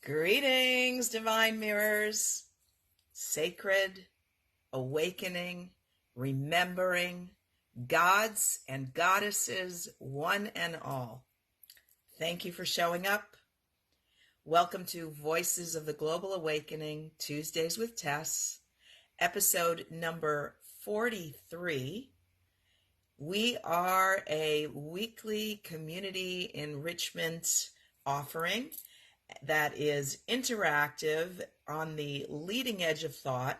Greetings, divine mirrors, sacred, awakening, remembering, gods and goddesses, one and all. Thank you for showing up. Welcome to Voices of the Global Awakening, Tuesdays with Tess, episode number 43. We are a weekly community enrichment offering that is interactive on the leading edge of thought.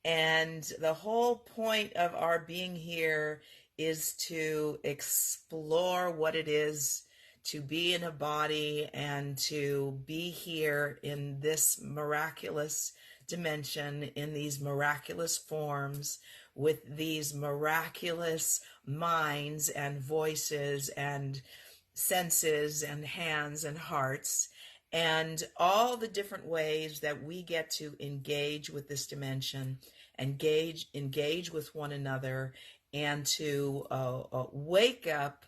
And the whole point of our being here is to explore what it is to be in a body and to be here in this miraculous dimension, in these miraculous forms, with these miraculous minds and voices and senses and hands and hearts, and all the different ways that we get to engage with this dimension, engage with one another, and to wake up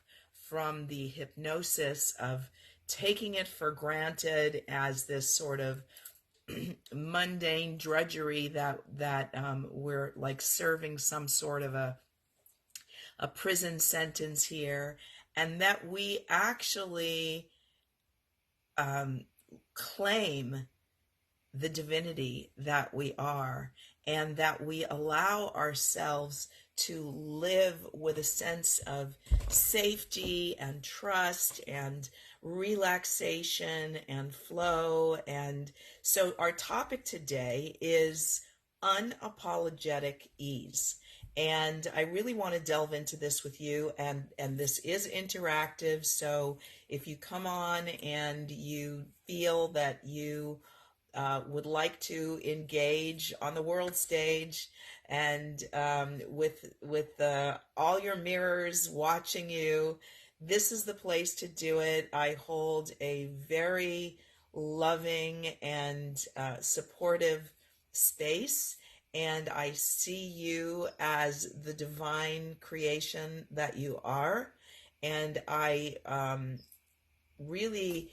from the hypnosis of taking it for granted as this sort of mundane drudgery that we're like serving some sort of a prison sentence here, and that we actually claim the divinity that we are, and that we allow ourselves to live with a sense of safety and trust and relaxation and flow. And so our topic today is unapologetic ease. And I really want to delve into this with you, and this is interactive. So if you come on and you feel that you would like to engage on the world stage, and with all your mirrors watching you, this is the place to do it. I hold a very loving and supportive space, and I see you as the divine creation that you are. And I really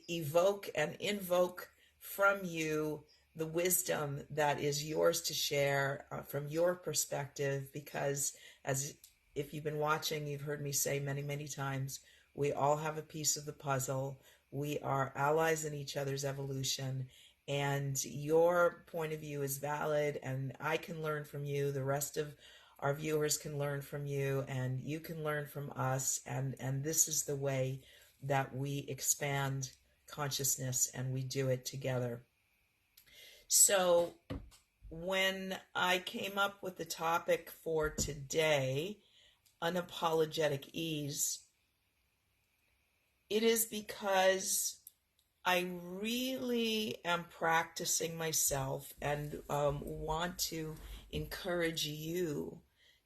evoke and invoke from you the wisdom that is yours to share from your perspective, because as if you've been watching, you've heard me say many, many times, we all have a piece of the puzzle. We are allies in each other's evolution, and your point of view is valid, and I can learn from you. The rest of our viewers can learn from you, and you can learn from us, and this is the way that we expand consciousness, and we do it together. So when I came up with the topic for today, unapologetic ease, it is because I really am practicing myself, and want to encourage you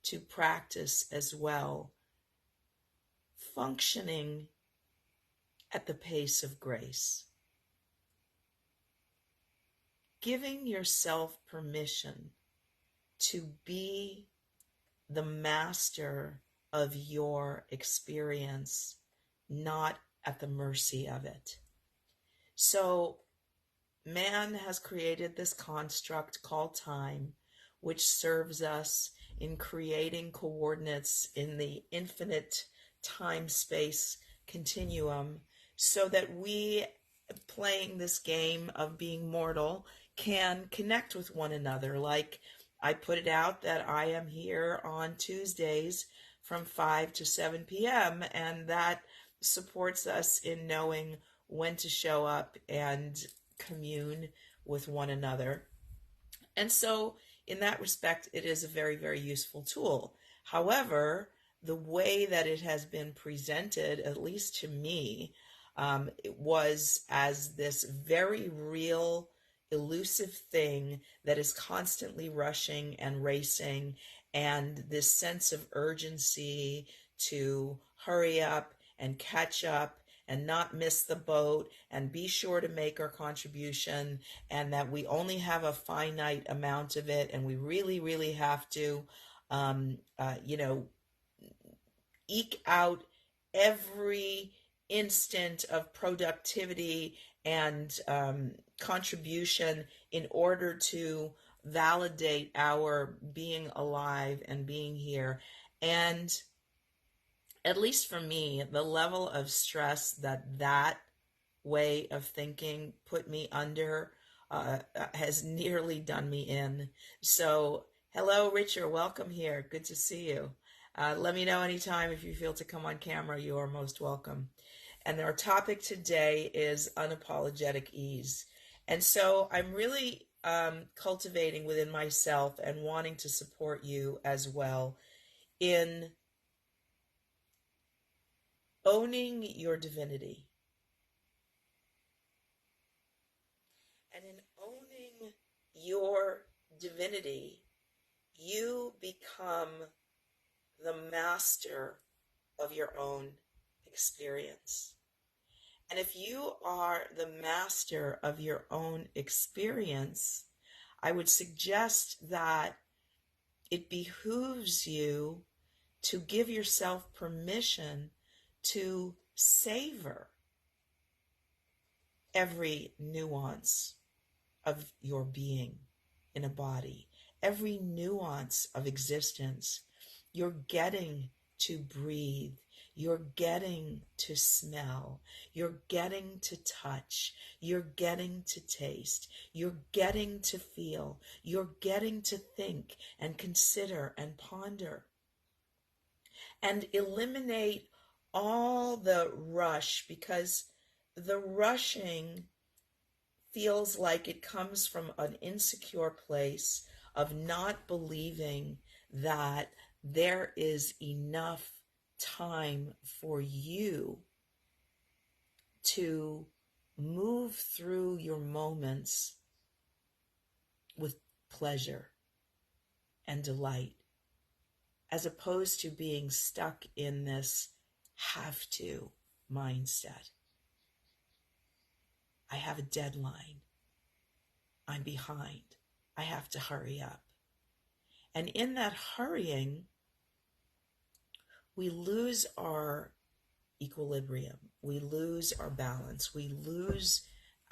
to practice as well, functioning at the pace of grace. Giving yourself permission to be the master of your experience, not at the mercy of it. So man has created this construct called time, which serves us in creating coordinates in the infinite time-space continuum, so that we, playing this game of being mortal, can connect with one another. Like I put it out that I am here on Tuesdays from 5 to 7 p.m. and that supports us in knowing when to show up and commune with one another. And so in that respect, it is a very, very useful tool. However, the way that it has been presented, at least to me, it was as this very real, elusive thing that is constantly rushing and racing, and this sense of urgency to hurry up and catch up and not miss the boat and be sure to make our contribution, and that we only have a finite amount of it, and we really, really have to, eke out every instant of productivity and contribution in order to validate our being alive and being here. And at least for me, the level of stress that way of thinking put me under has nearly done me in. So, hello, Richard. Welcome here. Good to see you. Let me know anytime if you feel to come on camera. You are most welcome. And our topic today is unapologetic ease. And so I'm really cultivating within myself and wanting to support you as well in owning your divinity. And in owning your divinity, you become the master of your own experience. And if you are the master of your own experience, I would suggest that it behooves you to give yourself permission to savor every nuance of your being in a body, every nuance of existence. You're getting to breathe. You're getting to smell. You're getting to touch. You're getting to taste. You're getting to feel. You're getting to think and consider and ponder. And eliminate all the rush, because the rushing feels like it comes from an insecure place of not believing that there is enough time for you to move through your moments with pleasure and delight, as opposed to being stuck in this have to mindset. I have a deadline. I'm behind. I have to hurry up. And in that hurrying, we lose our equilibrium. We lose our balance. We lose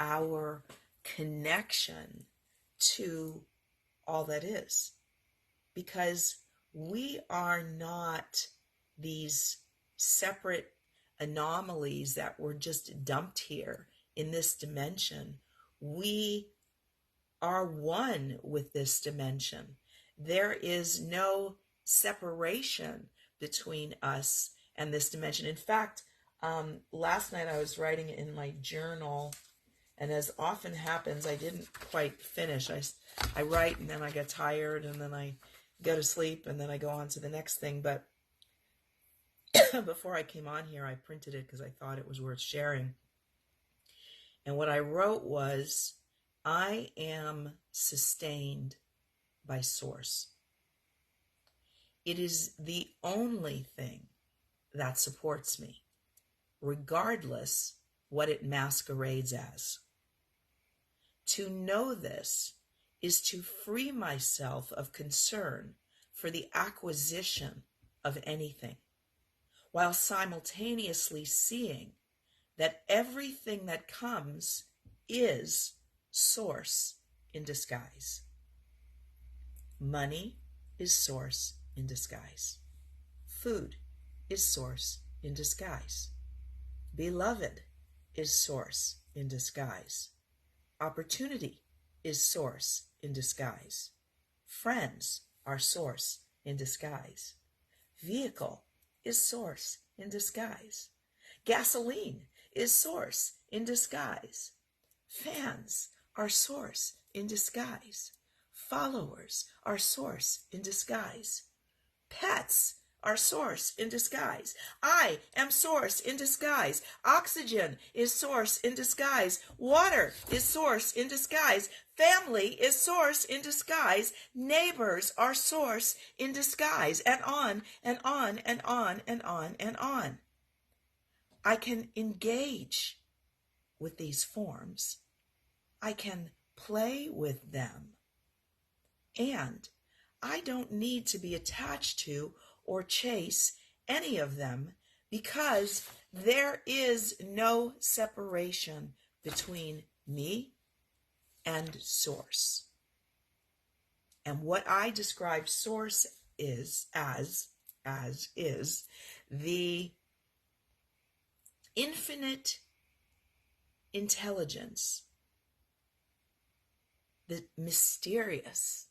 our connection to all that is. Because we are not these separate anomalies that were just dumped here in this dimension. We are one with this dimension. There is no separation between us and this dimension. In fact, last night I was writing in my journal, and as often happens, I didn't quite finish. I write and then I get tired and then I go to sleep and then I go on to the next thing. But before I came on here, I printed it because I thought it was worth sharing. And what I wrote was, I am sustained by Source. It is the only thing that supports me, regardless what it masquerades as. To know this is to free myself of concern for the acquisition of anything, while simultaneously seeing that everything that comes is Source in disguise. Money is Source in disguise. Food is Source in disguise. Beloved is Source in disguise. Opportunity is Source in disguise. Friends are Source in disguise. Vehicle is Source in disguise. Gasoline is Source in disguise. Fans are Source in disguise. Followers are Source in disguise. Pets are Source in disguise. I am Source in disguise. Oxygen is Source in disguise. Water is Source in disguise. Family is Source in disguise. Neighbors are Source in disguise. And on and on and on and on and on. I can engage with these forms. I can play with them. And I don't need to be attached to or chase any of them, because There is no separation between me and source. And what I describe source is as is the infinite intelligence, the mysterious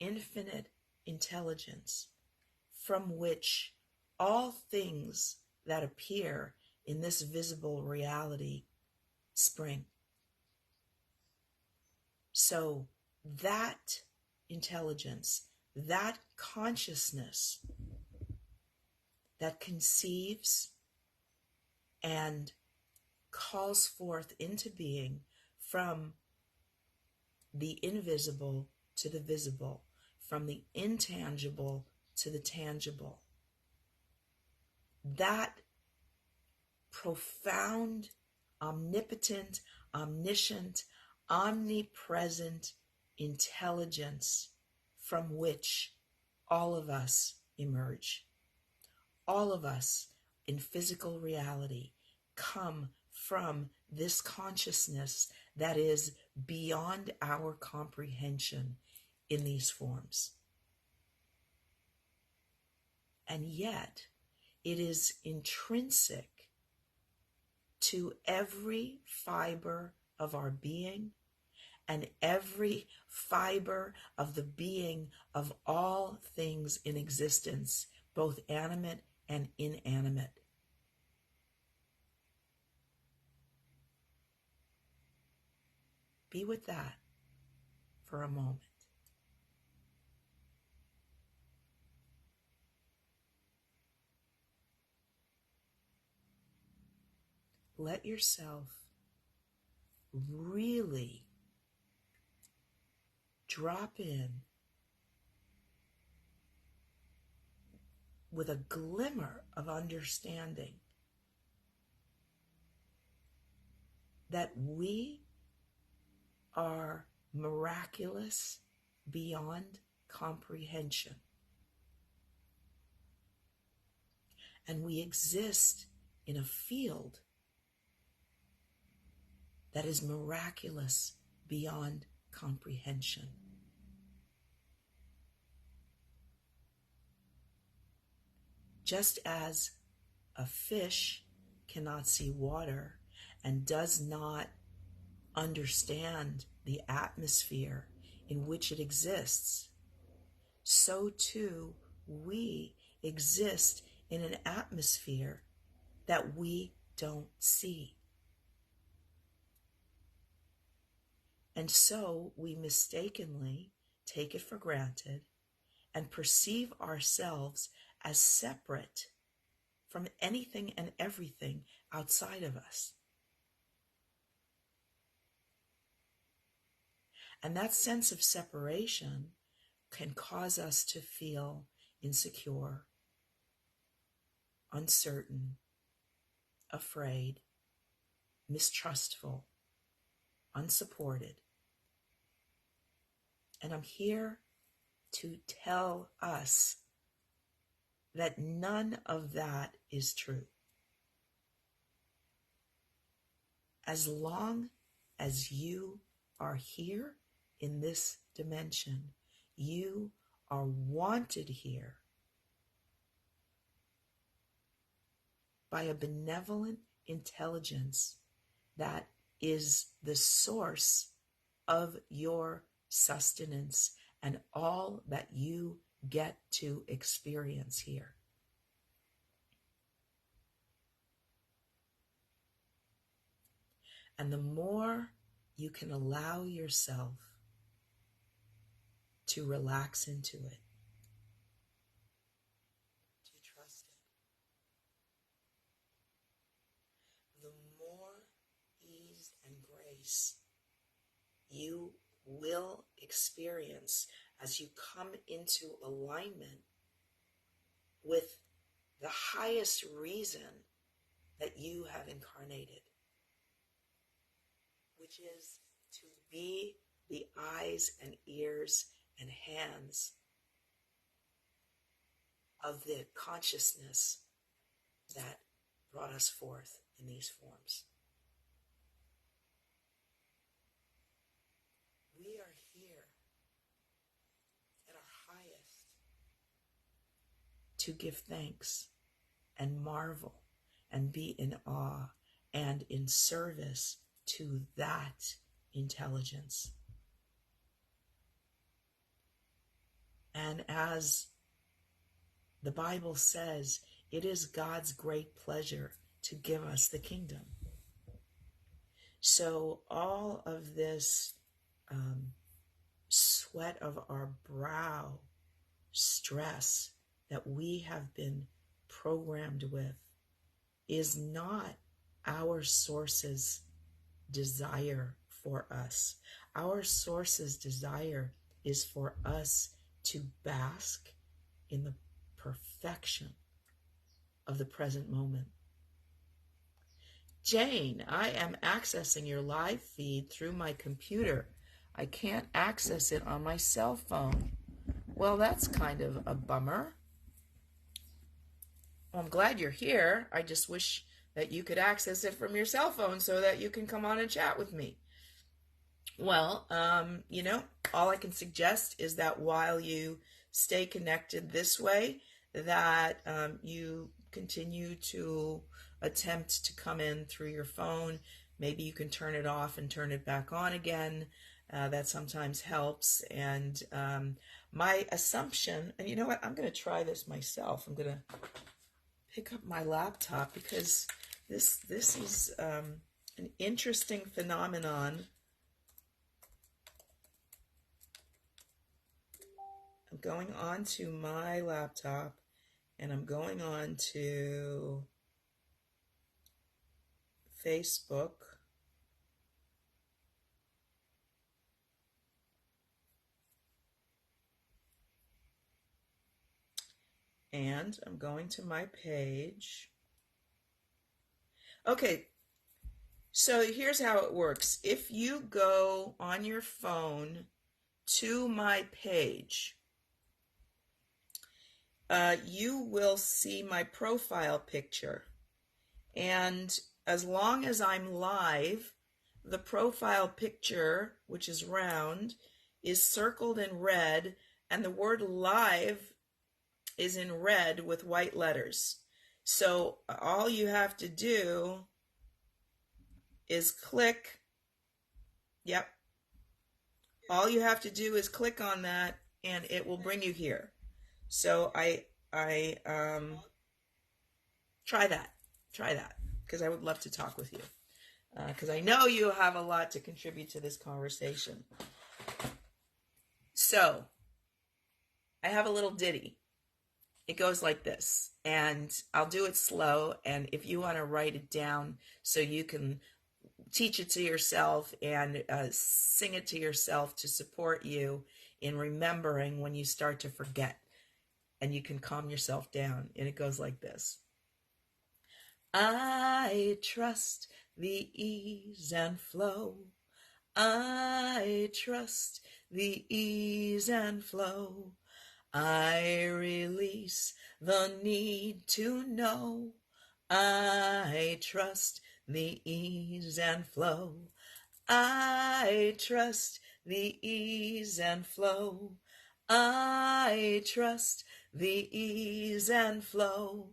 infinite intelligence from which all things that appear in this visible reality spring. So that intelligence, that consciousness that conceives and calls forth into being from the invisible to the visible, from the intangible to the tangible. That profound, omnipotent, omniscient, omnipresent intelligence from which all of us emerge. All of us in physical reality come from this consciousness that is beyond our comprehension in these forms. And yet, it is intrinsic to every fiber of our being and every fiber of the being of all things in existence, both animate and inanimate. Be with that for a moment. Let yourself really drop in with a glimmer of understanding that we are miraculous beyond comprehension. And we exist in a field that is miraculous beyond comprehension. Just as a fish cannot see water and does not understand the atmosphere in which it exists, so too we exist in an atmosphere that we don't see. And so we mistakenly take it for granted and perceive ourselves as separate from anything and everything outside of us. And that sense of separation can cause us to feel insecure, uncertain, afraid, mistrustful, unsupported. And I'm here to tell us that none of that is true. As long as you are here in this dimension, you are wanted here by a benevolent intelligence that is the source of your sustenance and all that you get to experience here. And the more you can allow yourself to relax into it, to trust it, the more ease and grace you will experience as you come into alignment with the highest reason that you have incarnated, which is to be the eyes and ears and hands of the consciousness that brought us forth in these forms. We are here at our highest to give thanks and marvel and be in awe and in service to that intelligence. And as the Bible says, it is God's great pleasure to give us the kingdom. So all of this sweat of our brow, stress that we have been programmed with is not our source's desire for us. Our source's desire is for us to bask in the perfection of the present moment. Jane, I am accessing your live feed through my computer. I can't access it on my cell phone. Well, that's kind of a bummer. Well, I'm glad you're here. I just wish that you could access it from your cell phone so that you can come on and chat with me. Well, all I can suggest is that while you stay connected this way, that you continue to attempt to come in through your phone. Maybe you can turn it off and turn it back on again. That sometimes helps. And my assumption, and you know what, I'm going to try this myself. I'm going to pick up my laptop because this is an interesting phenomenon. I'm going on to my laptop and I'm going on to Facebook. And I'm going to my page. Okay, so here's how it works. If you go on your phone to my page, you will see my profile picture. And as long as I'm live, the profile picture, which is round, is circled in red, and the word live is in red with white letters. So all you have to do is click. Yep. All you have to do is click on that and it will bring you here. So I try that because I would love to talk with you because I know you have a lot to contribute to this conversation. So I have a little ditty. It goes like this, and I'll do it slow, and if you want to write it down so you can teach it to yourself and sing it to yourself to support you in remembering when you start to forget, and you can calm yourself down, and it goes like this. I trust the ease and flow. I trust the ease and flow. I release the need to know. I trust the ease and flow. I trust the ease and flow. I trust the ease and flow.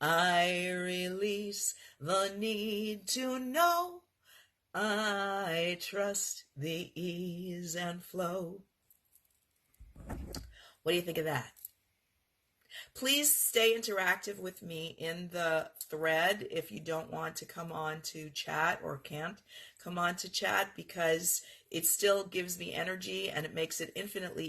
I release the need to know. I trust the ease and flow. What do you think of that? Please stay interactive with me in the thread if you don't want to come on to chat or can't come on to chat, because it still gives me energy and it makes it infinitely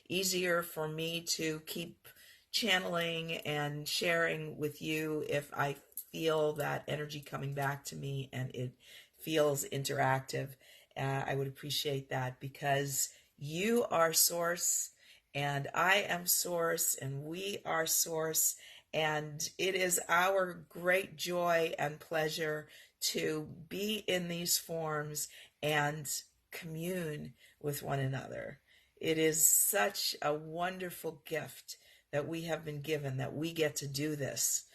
easier for me to keep channeling and sharing with you if I feel that energy coming back to me and it feels interactive. I would appreciate that because you are source. And I am source, and we are source, and it is our great joy and pleasure to be in these forms and commune with one another. It is such a wonderful gift that we have been given, that we get to do this.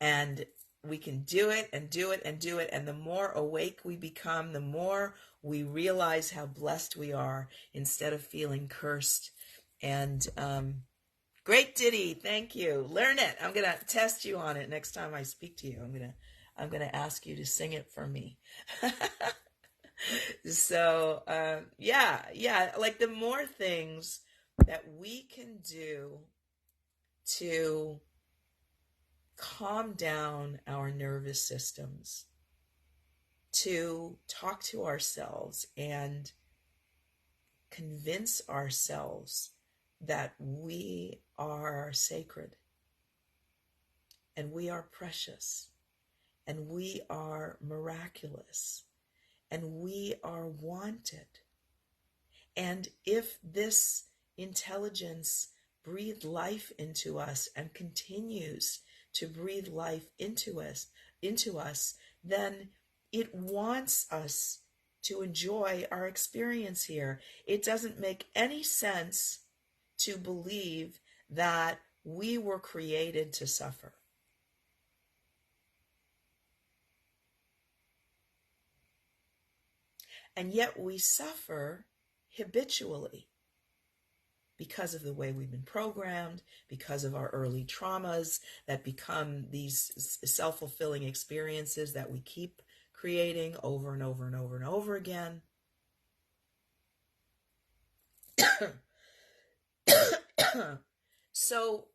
And we can do it and do it and do it. And the more awake we become, the more we realize how blessed we are instead of feeling cursed. And great ditty. Thank you. Learn it. I'm going to test you on it next time I speak to you. I'm going to ask you to sing it for me. So, yeah. Like the more things that we can do to calm down our nervous systems, to talk to ourselves and convince ourselves that we are sacred and we are precious and we are miraculous and we are wanted. And if this intelligence breathed life into us and continues to breathe life into us, then it wants us to enjoy our experience here. It doesn't make any sense to believe that we were created to suffer. And yet we suffer habitually because of the way we've been programmed, because of our early traumas that become these self-fulfilling experiences that we keep creating over and over and over and over again. So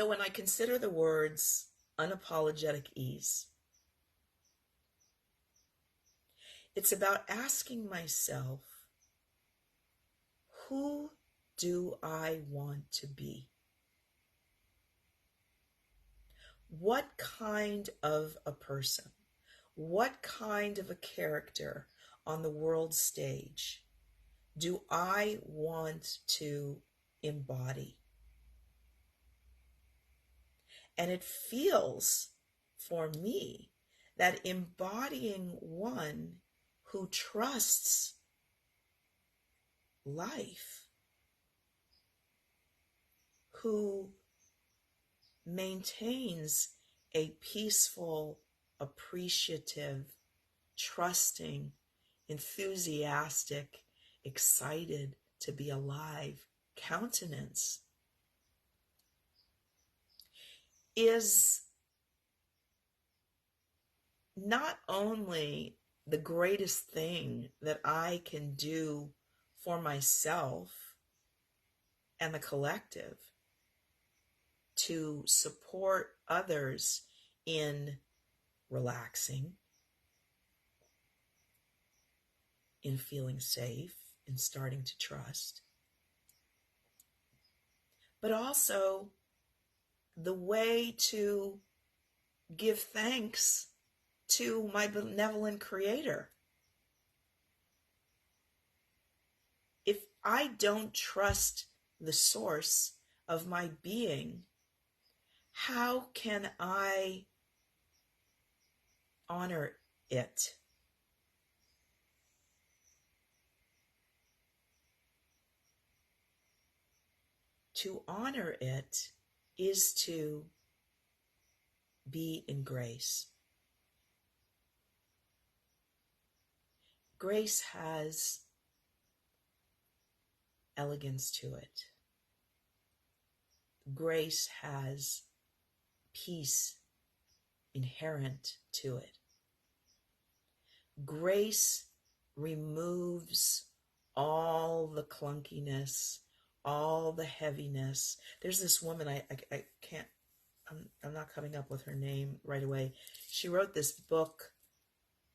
when I consider the words unapologetic ease, it's about asking myself, who do I want to be? What kind of a person, what kind of a character on the world stage do I want to embody? And it feels for me that embodying one who trusts life, who maintains a peaceful, appreciative, trusting, enthusiastic, excited to be alive countenance is not only the greatest thing that I can do for myself and the collective to support others in relaxing, in feeling safe, in starting to trust, but also the way to give thanks to my benevolent creator. If I don't trust the source of my being, how can I honor it? To honor it is to be in grace. Grace has elegance to it. Grace has peace inherent to it. Grace removes all the clunkiness, all the heaviness. There's this woman, I can't, I'm not coming up with her name right away. She wrote this book.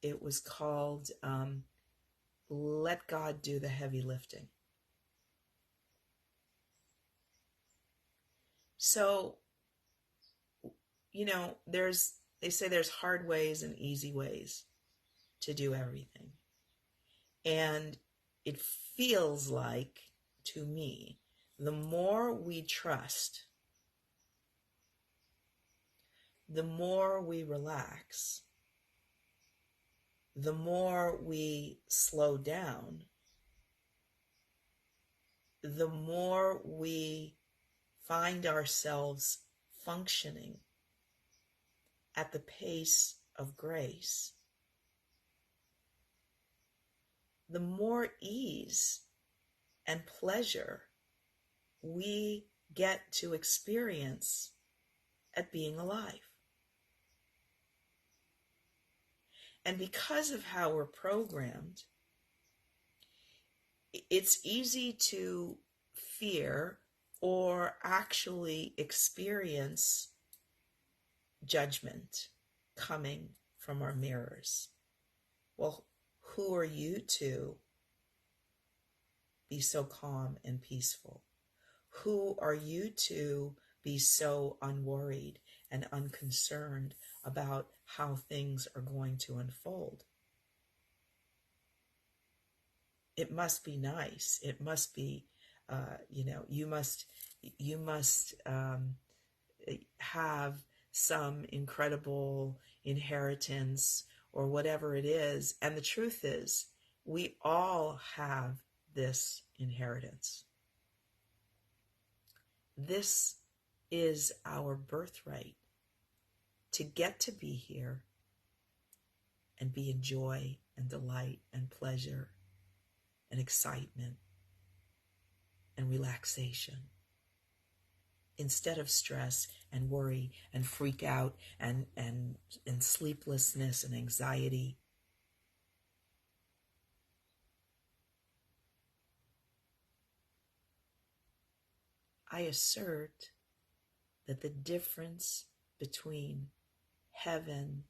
It was called Let God Do the Heavy Lifting. So, you know, they say there's hard ways and easy ways to do everything. And it feels like, to me, the more we trust, the more we relax, the more we slow down, the more we find ourselves functioning at the pace of grace, the more ease and pleasure we get to experience at being alive. And because of how we're programmed, it's easy to fear or actually experience judgment coming from our mirrors. Well, who are you to be so calm and peaceful? Who are you to be so unworried and unconcerned about how things are going to unfold? It must be nice. It must be, you must have some incredible inheritance or whatever it is. And the truth is, we all have this inheritance. This is our birthright, to get to be here and be in joy and delight and pleasure and excitement and relaxation, instead of stress and worry and freak out and sleeplessness and anxiety. I assert that the difference between heaven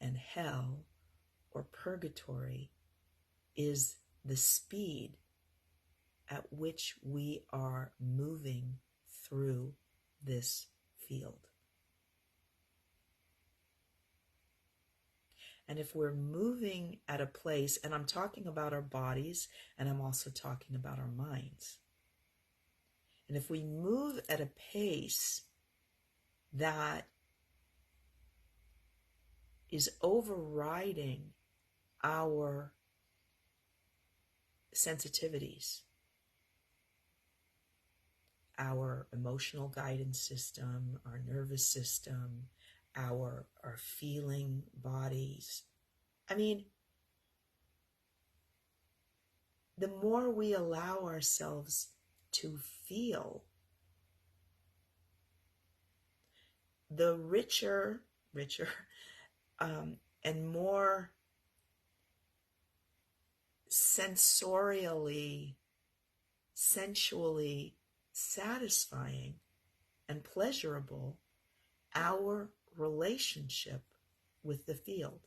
and hell or purgatory is the speed at which we are moving through this field. And if we're moving at a place, and I'm talking about our bodies, and I'm also talking about our minds. And if we move at a pace that is overriding our sensitivities, our emotional guidance system, our nervous system, our feeling bodies. I mean, the more we allow ourselves to feel, the richer, and more sensually satisfying and pleasurable our relationship with the field.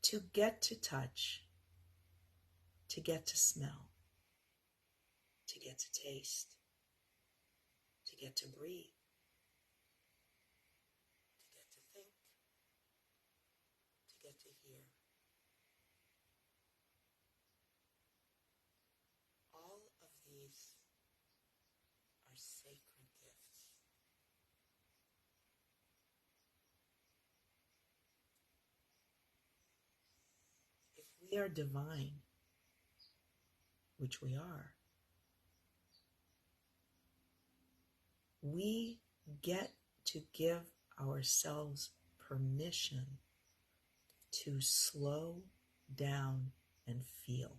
To get to touch, to get to smell, to get to taste, to get to breathe, to get to think, to get to hear. All of these are sacred gifts. If we are divine, which we are, we get to give ourselves permission to slow down and feel,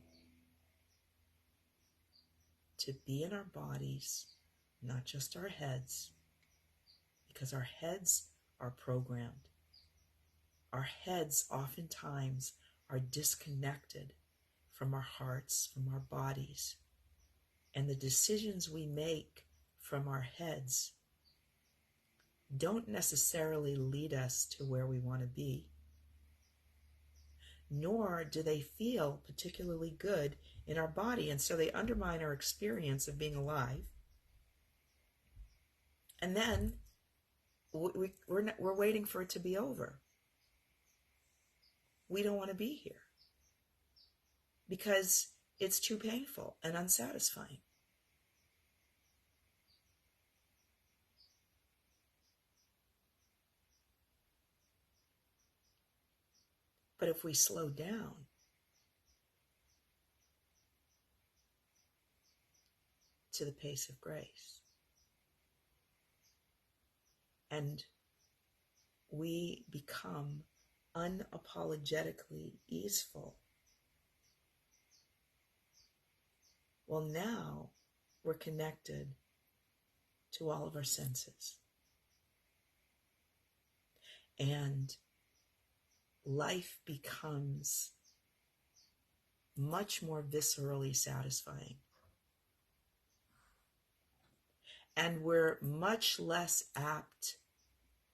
to be in our bodies, not just our heads, because our heads are programmed. Our heads oftentimes are disconnected from our hearts, from our bodies, and the decisions we make from our heads don't necessarily lead us to where we want to be, nor do they feel particularly good in our body, and so they undermine our experience of being alive. And then we're waiting for it to be over. We don't want to be here because it's too painful and unsatisfying. But if we slow down, to the pace of grace, and we become unapologetically easeful. Well, now we're connected to all of our senses. And life becomes much more viscerally satisfying. And we're much less apt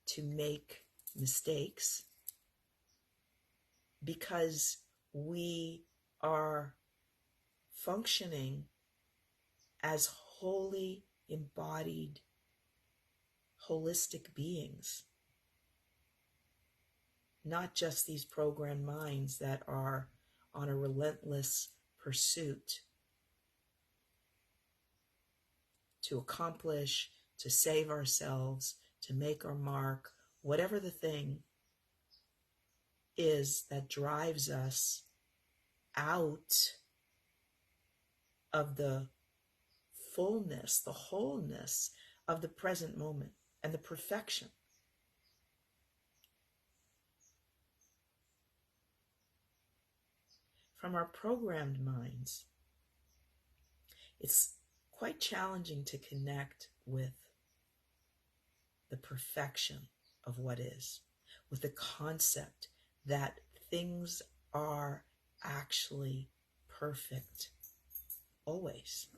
to make mistakes because we are functioning as wholly embodied, holistic beings, not just these programmed minds that are on a relentless pursuit to accomplish, to save ourselves, to make our mark, whatever the thing is that drives us out of the fullness, the wholeness of the present moment and the perfection. From our programmed minds, it's quite challenging to connect with the perfection of what is, with the concept that things are actually perfect always.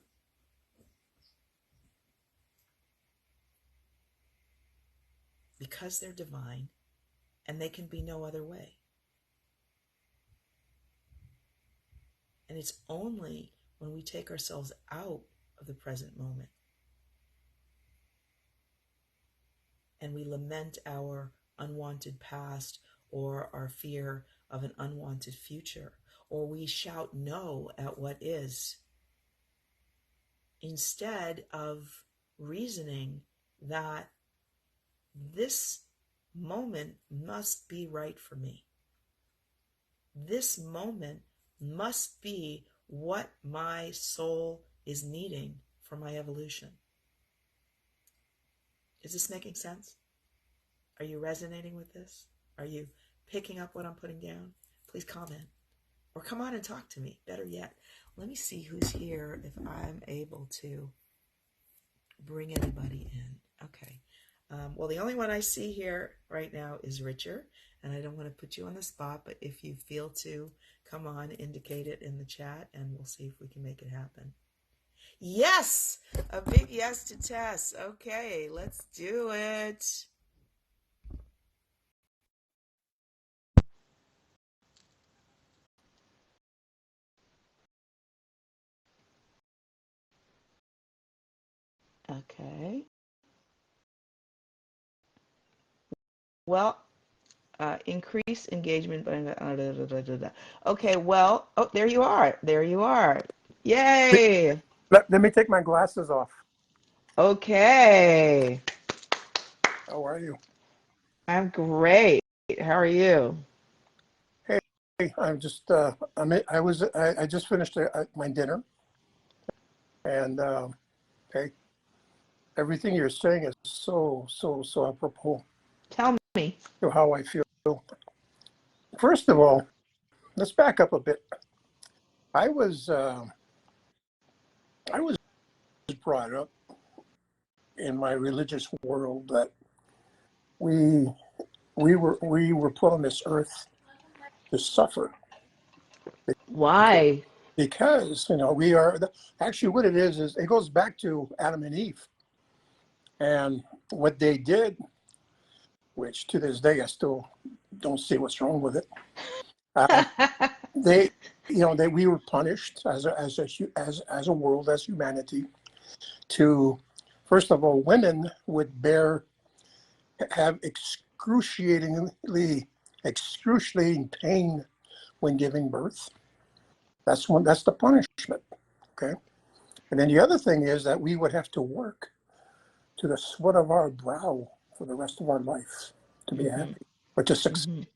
Because they're divine and they can be no other way. And it's only when we take ourselves out of the present moment and we lament our unwanted past or our fear of an unwanted future, or we shout no at what is, instead of reasoning that this moment must be right for me. This moment must be what my soul is needing for my evolution. Is this making sense? Are you resonating with this? Are you picking up what I'm putting down? Please comment or come on and talk to me. Better yet, let me see who's here if I'm able to bring anybody in. Okay. Well, the only one I see here right now is Richard, and I don't want to put you on the spot, but if you feel to come on, indicate it in the chat, and we'll see if we can make it happen. Yes! A big yes to Tess. Okay, let's do it. Okay. Well, increase engagement. Okay, well, oh, there you are. There you are. Yay! Let me take my glasses off. Okay. How are you? I'm great. How are you? Hey, I'm just I just finished my dinner, and okay, everything you're saying is so apropos Tell me. to how I feel. First of all, let's back up a bit. I was brought up in my religious world that we were put on this earth to suffer. Why? Because we are actually, what it is it goes back to Adam and Eve and what they did, which to this day I still don't see what's wrong with it. They we were punished as a world, as humanity, to, first of all, women would have excruciating pain when giving birth. That's the punishment. Okay. And then the other thing is that we would have to work to the sweat of our brow for the rest of our life to be happy, or to succeed.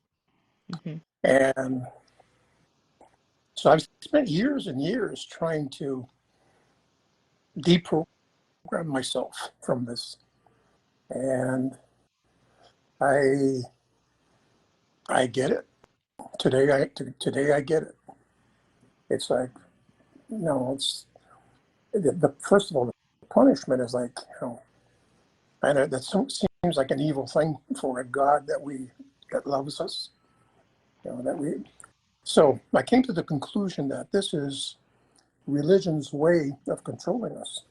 And so I've spent years and years trying to deprogram myself from this. And I I get it. Today I get it. It's like, no, it's the first of all, the punishment is like, I know that seems like an evil thing for a God that loves us. That we. So I came to the conclusion that this is religion's way of controlling us.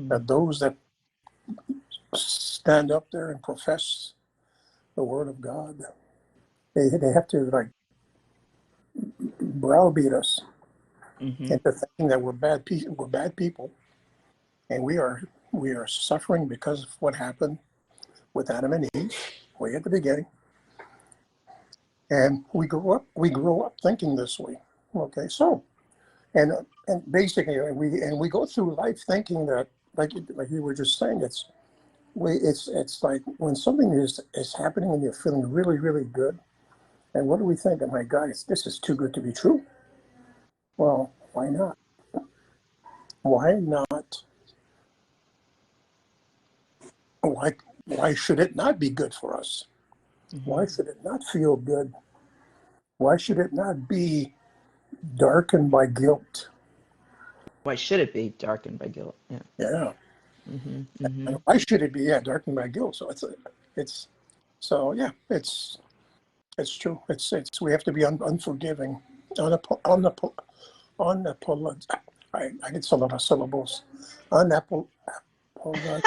That those that stand up there and profess the word of God, they have to like browbeat us into thinking that we're bad people, and we are suffering because of what happened with Adam and Eve way at the beginning. And we grow up thinking this way. Okay, so and basically we go through life thinking that, like you were just saying, it's like when something is happening and you're feeling really, really good, and what do we think? Oh my God, this is too good to be true. Well, why not? Why not? Why why should it not be good for us? Why should it not feel good? Why should it not be darkened by guilt? Why should it be darkened by guilt? Yeah. Yeah. Mm-hmm. And why should it be, darkened by guilt? So it's so yeah, it's true. It's we have to be unforgiving, unapologetic. I get a lot of syllables. Unapologetic.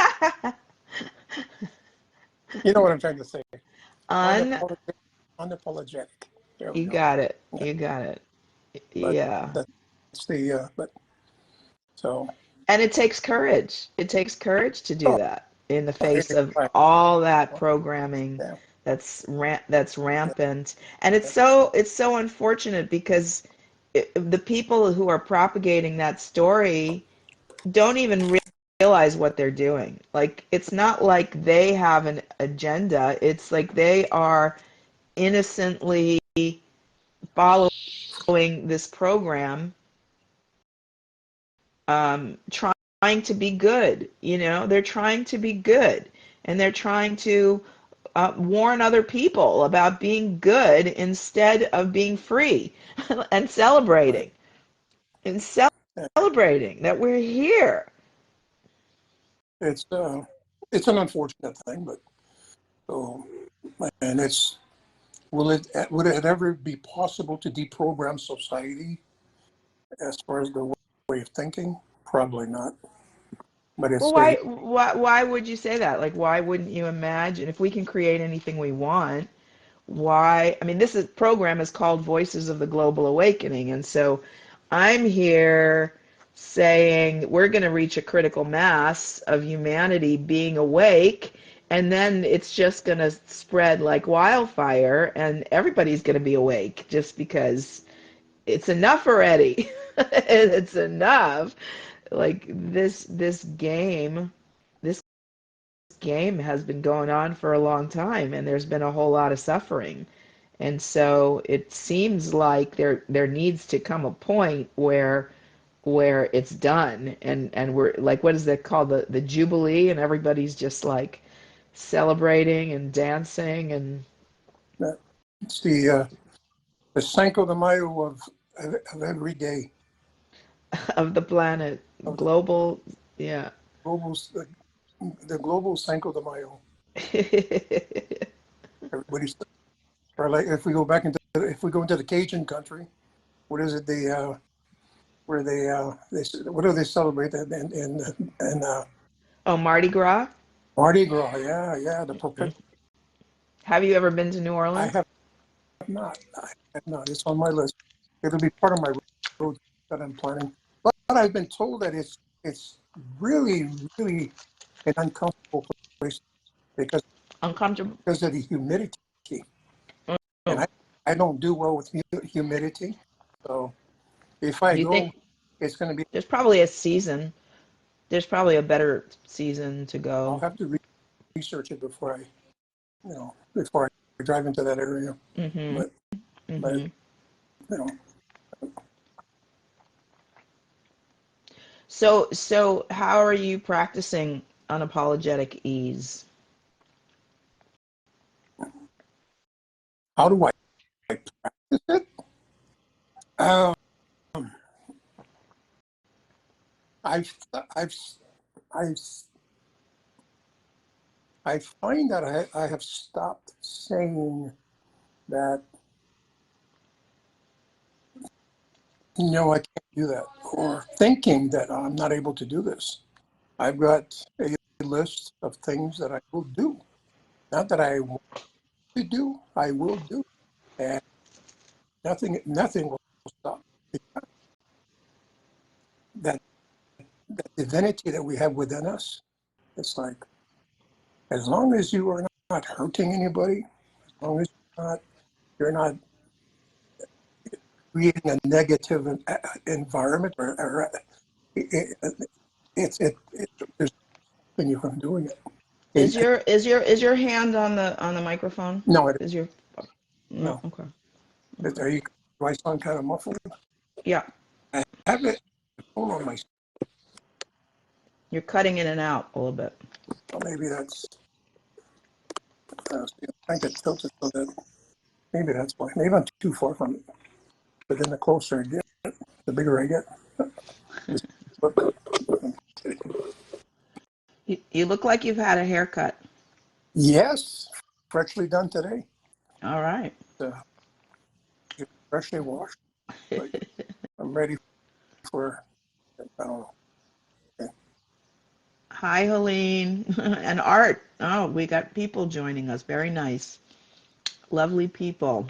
You know what I'm trying to say. Un, Unapologetic. Unapologetic. There we you go. got it. Yeah. You got it. But Yeah. that's the but so And it takes courage. It takes courage to do oh, that in the it face is of right. all that programming Yeah. that's Yeah. rampant. And Yeah. it's so unfortunate because the people who are propagating that story don't even realize what they're doing. Like it's not like they have an agenda. It's like they are innocently following this program, trying to be good. They're trying to be good, and they're trying to warn other people about being good instead of being free and Right. and Yeah. celebrating that we're here. It's it's an unfortunate thing, but so and it's would it ever be possible to deprogram society as far as the way of thinking? Probably not. But Well, it's why would you say that? Like, why wouldn't you imagine if we can create anything we want? Why? I mean, program is called Voices of the Global Awakening, and so I'm here saying we're going to reach a critical mass of humanity being awake, and then it's just going to spread like wildfire, and everybody's going to be awake just because it's enough already. It's enough. Like this game has been going on for a long time, and there's been a whole lot of suffering. And so it seems like there needs to come a point where it's done, and we're like, what is that called, the jubilee, and everybody's just like celebrating and dancing and it's the Cinco de Mayo of every day of the planet of the global. Yeah. global the global Cinco de Mayo. Everybody's or like if we go into the Cajun country, what is it? Where what do they celebrate that in Oh, Mardi Gras. Mardi Gras? Yeah, yeah. The perpet. Have you ever been to New I Orleans? have not. I have not. It's on my list. It'll be part of my road that I'm planning. But I've been told that it's really, really an uncomfortable place because Uncomfortable. because of the humidity, and Oh, I don't do well with humidity. So if I do you go, think it's going to be. there's probably a season? There's probably a better season to I'll go. have to research it before I drive into that area. Mm-hmm. But but Mm-hmm. you know, So how are you practicing unapologetic ease? How do I practice it? Um, I've, I've, I've, I find that I have stopped saying that, no, I can't do that, or thinking that I'm not able to do this. I've got a list of things that I will do. Not that I want to do, I will do. And nothing will stop. That, that divinity that we have within us, it's like, as long as you are not hurting anybody, as long as you're not creating a negative environment, or there's nothing you from doing it. Is your hand on the microphone? No, Is your No, no. okay. Are you? Do I sound kind of muffled? Yeah, I have it. Hold on, my. you're cutting in and out a little bit. Well, maybe that's. I get tilted so that maybe that's why. Maybe I'm too far from it. But then the closer I get, the bigger I get. Just look. You look like you've had a haircut. Yes, freshly done today. All right. Uh, Freshly washed. Like, I'm ready for. I don't know. Okay. Hi, Helene. And Art. Oh, we got people joining us. Very nice. Lovely people.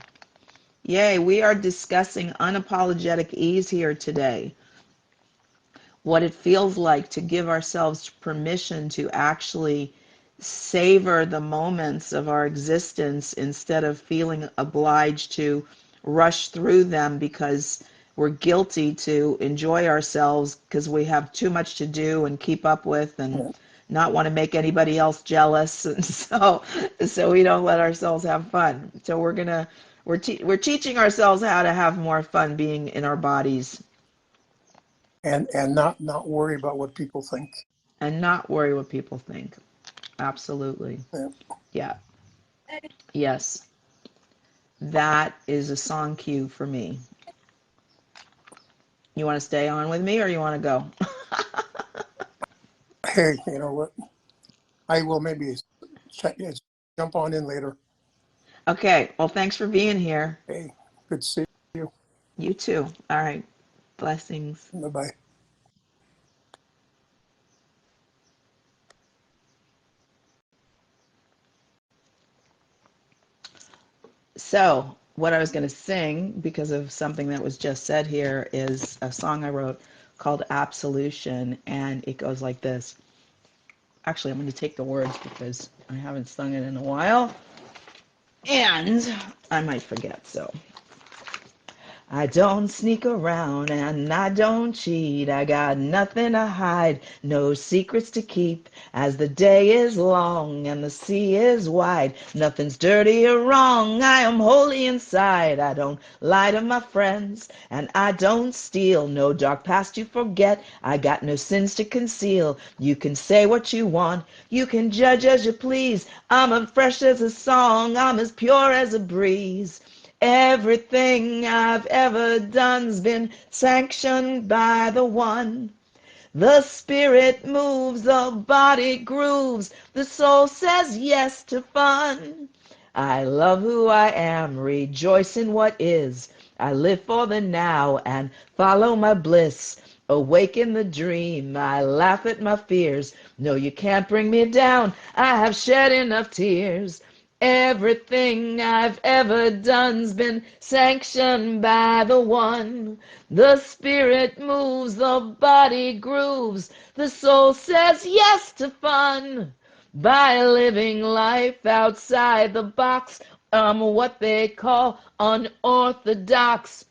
Yay, we are discussing unapologetic ease here today. What it feels like to give ourselves permission to actually savor the moments of our existence instead of feeling obliged to rush through them because we're guilty to enjoy ourselves because we have too much to do and keep up with and Yeah. not want to make anybody else jealous, and so we don't let ourselves have fun. So we're teaching ourselves how to have more fun being in our bodies And not worry about what people think. and not worry what people think. Absolutely. Yeah. Yeah. Yes. That is a song cue for me. You want to stay on with me or you want to go? Hey, you know what? I will maybe check, jump on in later. Okay. Well, thanks for being here. Hey, good to see you. You too. All right. Blessings. Bye-bye. So, what I was going to sing, because of something that was just said here, is a song I wrote called Absolution, and it goes like this. Actually, I'm going to take the words because I haven't sung it in a while, and I might forget, so. I don't sneak around and I don't cheat. I got nothing to hide, no secrets to keep. As the day is long and the sea is wide, nothing's dirty or wrong. I am holy inside. I don't lie to my friends and I don't steal. No dark past to forget. I got no sins to conceal. You can say what you want. You can judge as you please. I'm as fresh as a song. I'm as pure as a breeze. Everything I've ever done's been sanctioned by the one. The spirit moves, the body grooves, the soul says yes to fun. I love who I am, rejoice in what is. I live for the now and follow my bliss. Awake in the dream, I laugh at my fears. No, you can't bring me down, I have shed enough tears. Everything I've ever done's been sanctioned by the one. The spirit moves, the body grooves, the soul says yes to fun. By living life outside the box, I'm what they call unorthodox.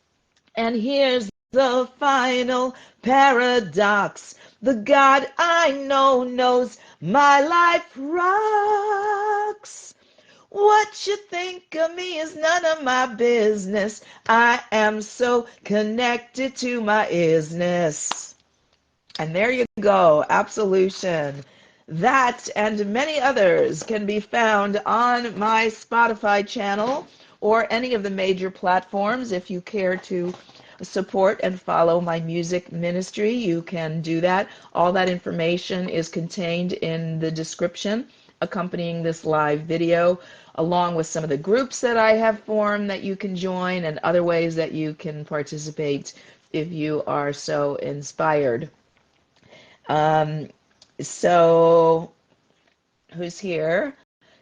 And here's the final paradox. The God I know knows my life rocks. What you think of me is none of my business. I am so connected to my isness. And there you go, Absolution. That and many others can be found on my Spotify channel or any of the major platforms. If you care to support and follow my music ministry, you can do that. All that information is contained in the description accompanying this live video, along with some of the groups that I have formed that you can join and other ways that you can participate if you are so inspired. So who's here?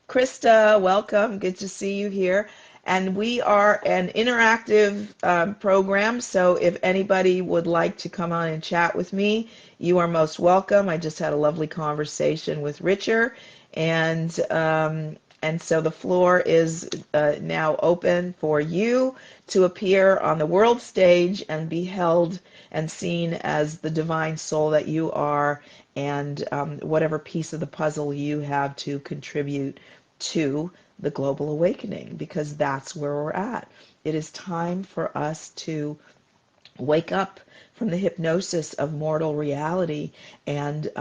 Krista, welcome. Good to see you here. And we are an interactive program, so if anybody would like to come on and chat with me, you are most welcome. I just had a lovely conversation with Richard, and so the floor is now open for you to appear on the world stage and be held and seen as the divine soul that you are, and whatever piece of the puzzle you have to contribute to the global awakening, because that's where we're at. It is time for us to wake up from the hypnosis of mortal reality and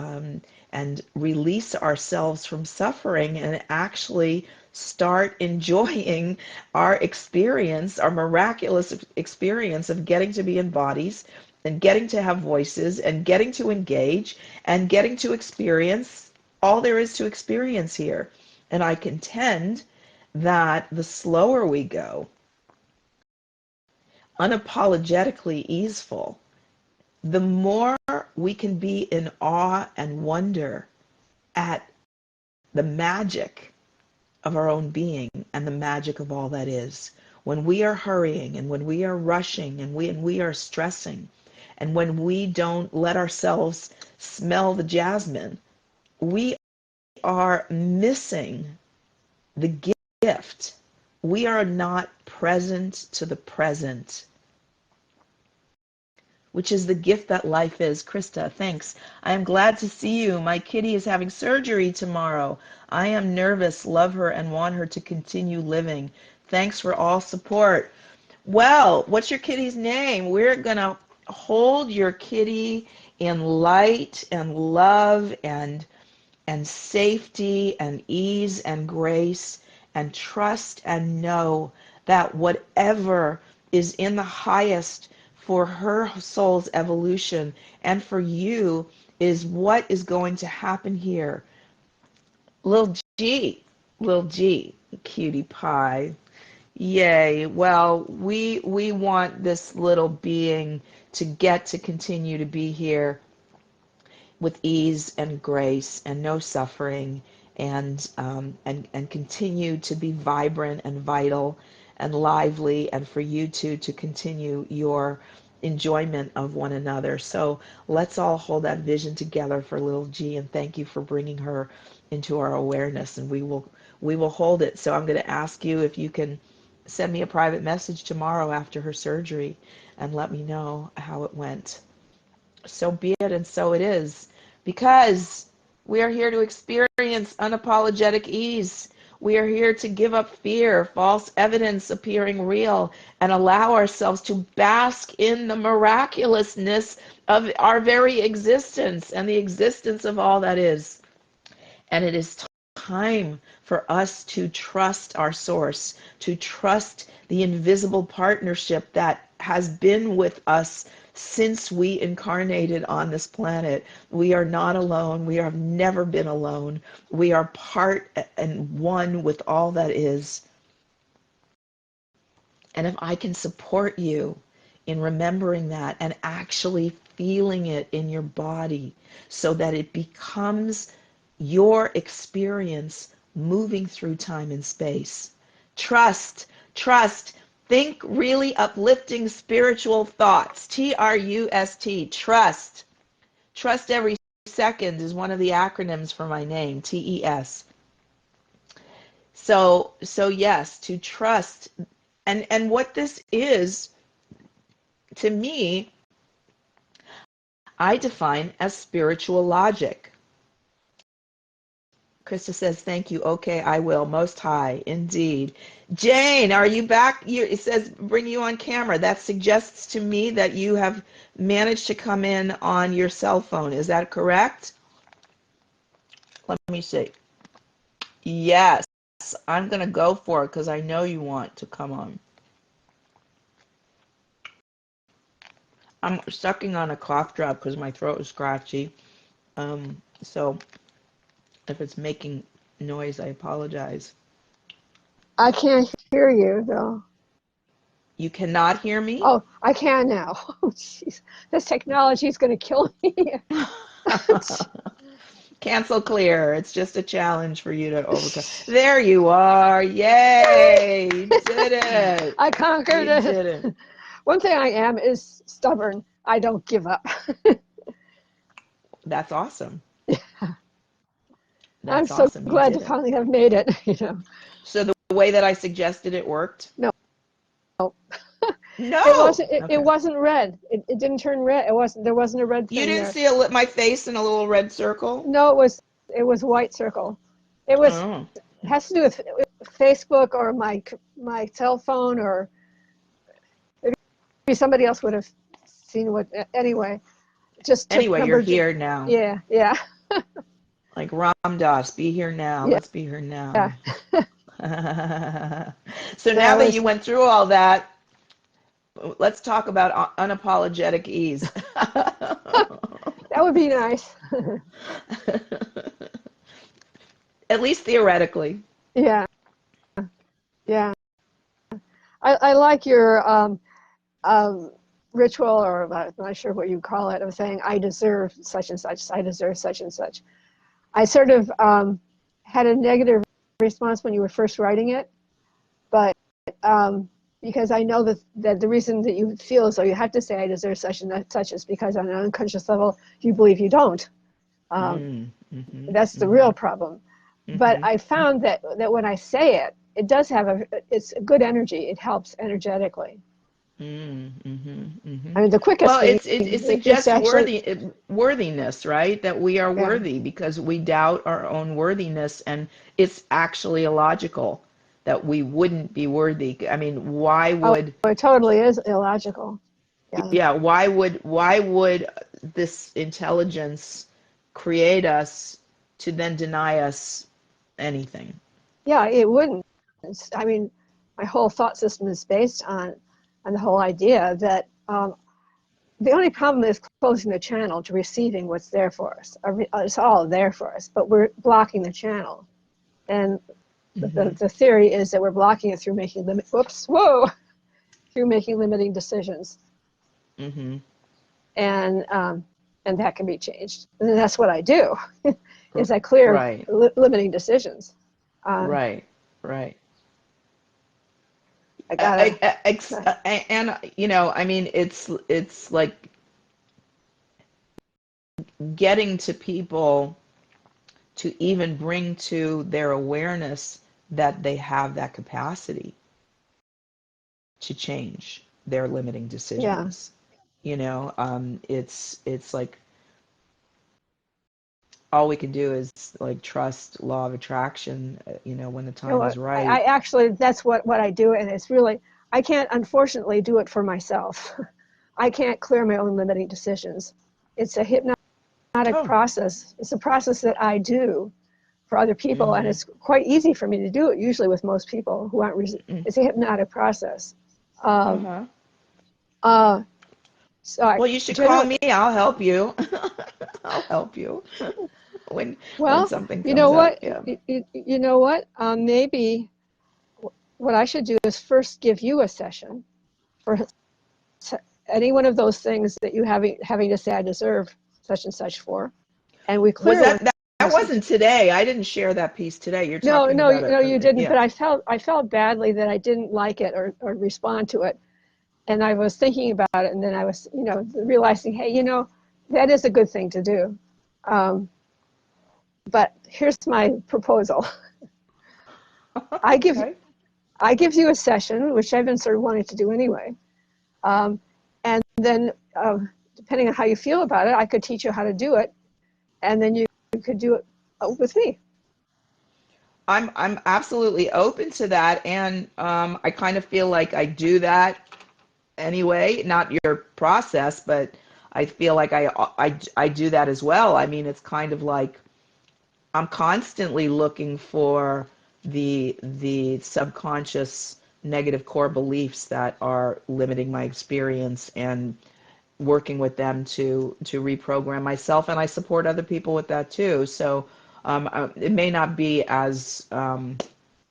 release ourselves from suffering and actually start enjoying our experience, our miraculous experience of getting to be in bodies and getting to have voices and getting to engage and getting to experience all there is to experience here. And I contend that the slower we go, unapologetically easeful, the more we can be in awe and wonder at the magic of our own being and the magic of all that is. When we are hurrying and when we are rushing and we are stressing, and when we don't let ourselves smell the jasmine, we are missing the gift. We are not present to the present, which is the gift that life is. Krista, thanks. I am glad to see you. My kitty is having surgery tomorrow. I am nervous, love her, and want her to continue living. Thanks for all support. Well, what's your kitty's name? We're going to hold your kitty in light and love and safety and ease and grace, and trust and know that whatever is in the highest for her soul's evolution and for you is what is going to happen here. Little G, cutie pie. Yay. Well, we want this little being to get to continue to be here with ease and grace and no suffering, and continue to be vibrant and vital and lively, and for you two to continue your enjoyment of one another. So let's all hold that vision together for little G, and thank you for bringing her into our awareness, and we will hold it. So I'm going to ask you if you can send me a private message tomorrow after her surgery and let me know how it went. So be it, and so it is, because we are here to experience unapologetic ease. We are here to give up fear, false evidence appearing real, and allow ourselves to bask in the miraculousness of our very existence and the existence of all that is. And it is time for us to trust our source, to trust the invisible partnership that has been with us since we incarnated on this planet. We are not alone. We have never been alone. We are part and one with all that is. And if I can support you in remembering that and actually feeling it in your body so that it becomes your experience moving through time and space. Trust. Think really uplifting spiritual thoughts. Trust. Trust. Trust every second is one of the acronyms for my name, TES. So yes, to trust. And what this is, to me, I define as spiritual logic. Krista says, thank you. Okay, I will. Most high, indeed. Jane, are you back? It says bring you on camera. That suggests to me that you have managed to come in on your cell phone. Is that correct? Let me see. Yes. yes, I'm going to go for it because I know you want to come on. I'm sucking on a cough drop because my throat is scratchy. So if it's making noise, I apologize. I can't hear you though. You cannot hear me? Oh, I can now. Oh, jeez. This technology is going to kill me. Cancel clear. It's just a challenge for you to overcome. There you are. Yay! You did it. I conquered You it. did it. One thing I am is stubborn. I don't give up. That's awesome. I'm That's so awesome. You glad to did it. finally have made it. So the way that I suggested it worked? No. No. It wasn't red. It didn't turn red. There wasn't a red thing You didn't there. see my face in a little red circle? No, it was white circle. It has to do with Facebook or my cell phone, or maybe somebody else would have seen what. Anyway, Anyway, you're here now. Yeah. Like Ram Dass, be here now. Yeah. Let's be here now. Yeah. So now that you went through all that, let's talk about unapologetic ease. That would be nice. At least theoretically. Yeah. I like your ritual, or I'm not sure what you call it, of saying, I deserve such and such, I deserve such and such. I sort of had a negative response when you were first writing it, but because I know that the reason that you feel as though you have to say I deserve such and such is because on an unconscious level you believe you don't. That's the real problem. But I found that when I say it, it does have it's a good energy. It helps energetically. I mean, the quickest thing. Well, it suggests worthiness, right? That we are worthy because we doubt our own worthiness, and it's actually illogical that we wouldn't be worthy. I mean, why would? Oh, it totally is illogical. Yeah. Why would this intelligence create us to then deny us anything? Yeah, it wouldn't. I mean, my whole thought system is based on the whole idea that the only problem is closing the channel to receiving what's there for us. It's all there for us, but we're blocking the channel. And the theory is that we're blocking it through making through making limiting decisions. And that can be changed. And that's what I do, is I clear limiting decisions. Right. I gotta, and I mean, it's like getting to people to even bring to their awareness that they have that capacity to change their limiting decisions. It's like all we can do is like trust law of attraction, when the time is right. I actually, that's what I do, and it's really, I can't unfortunately do it for myself. I can't clear my own limiting decisions. It's a hypnotic process. It's a process that I do for other people, and it's quite easy for me to do it, usually with most people who aren't, it's a hypnotic process. So well, you should call me. I'll help you. I'll help you when something comes up. Yeah. You know what? Maybe what I should do is first give you a session for any one of those things that you having to say I deserve such and such for, and we clear. That wasn't today. I didn't share that piece today. You're talking about it. No, you didn't. Yeah. But I felt badly that I didn't like it or respond to it. And I was thinking about it, and then I was, realizing, hey, that is a good thing to do. But here's my proposal. I give you a session, which I've been sort of wanting to do anyway. And then, depending on how you feel about it, I could teach you how to do it, and then you could do it with me. I'm absolutely open to that, and I kind of feel like I do that anyway, not your process, but I feel like I do that as well. I mean, it's kind of like I'm constantly looking for the subconscious negative core beliefs that are limiting my experience, and working with them to reprogram myself. And I support other people with that too. So it may not be as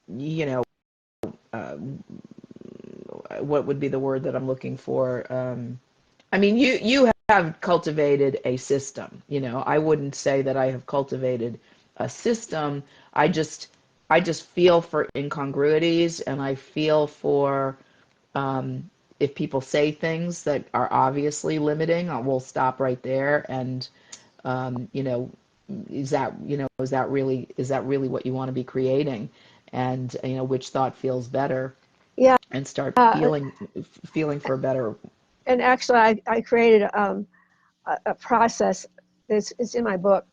you know what would be the word that I'm looking for? I mean, you have cultivated a system. I wouldn't say that I have cultivated a system. I just feel for incongruities, and I feel for if people say things that are obviously limiting, we'll stop right there. And is that really what you want to be creating? And which thought feels better, Yeah. and start Uh, feeling for a better. and actually, I created a process. It's in my book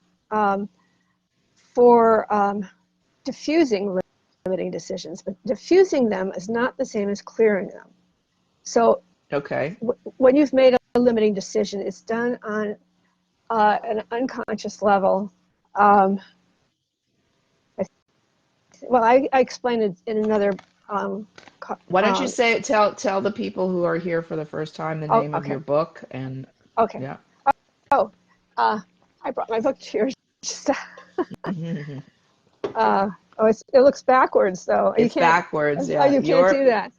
for diffusing limiting decisions, but diffusing them is not the same as clearing them. So Okay. when you've made a limiting decision, it's done on an unconscious level. I explained it in another. Why don't you tell the people who are here for the first time the Oh, name of okay. your book? And Okay. yeah. Oh, I brought my book here. It looks backwards though. It's backwards. Yeah. You can't do that.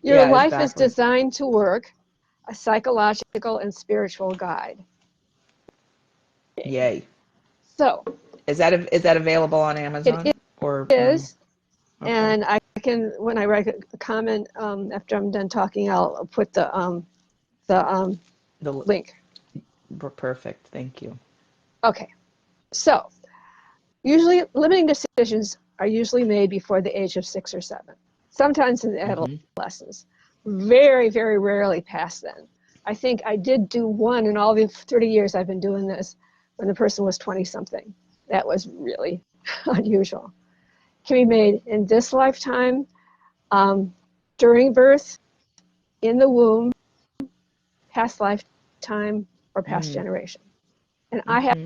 Your Yeah, it's life is backwards. designed to work, a psychological and spiritual guide. Yay. So Is that available on it Amazon or no? is, Okay. and I can, when I write a comment after I'm done talking, I'll put the The link. Perfect. Thank you. Okay. So usually limiting decisions are usually made before the age of 6 or 7, sometimes in adolescence. Very, very rarely past then. I think I did do one in all the 30 years I've been doing this when the person was 20 something. That was really unusual. Can be made in this lifetime, during birth, in the womb, past lifetime, or past generation. And I have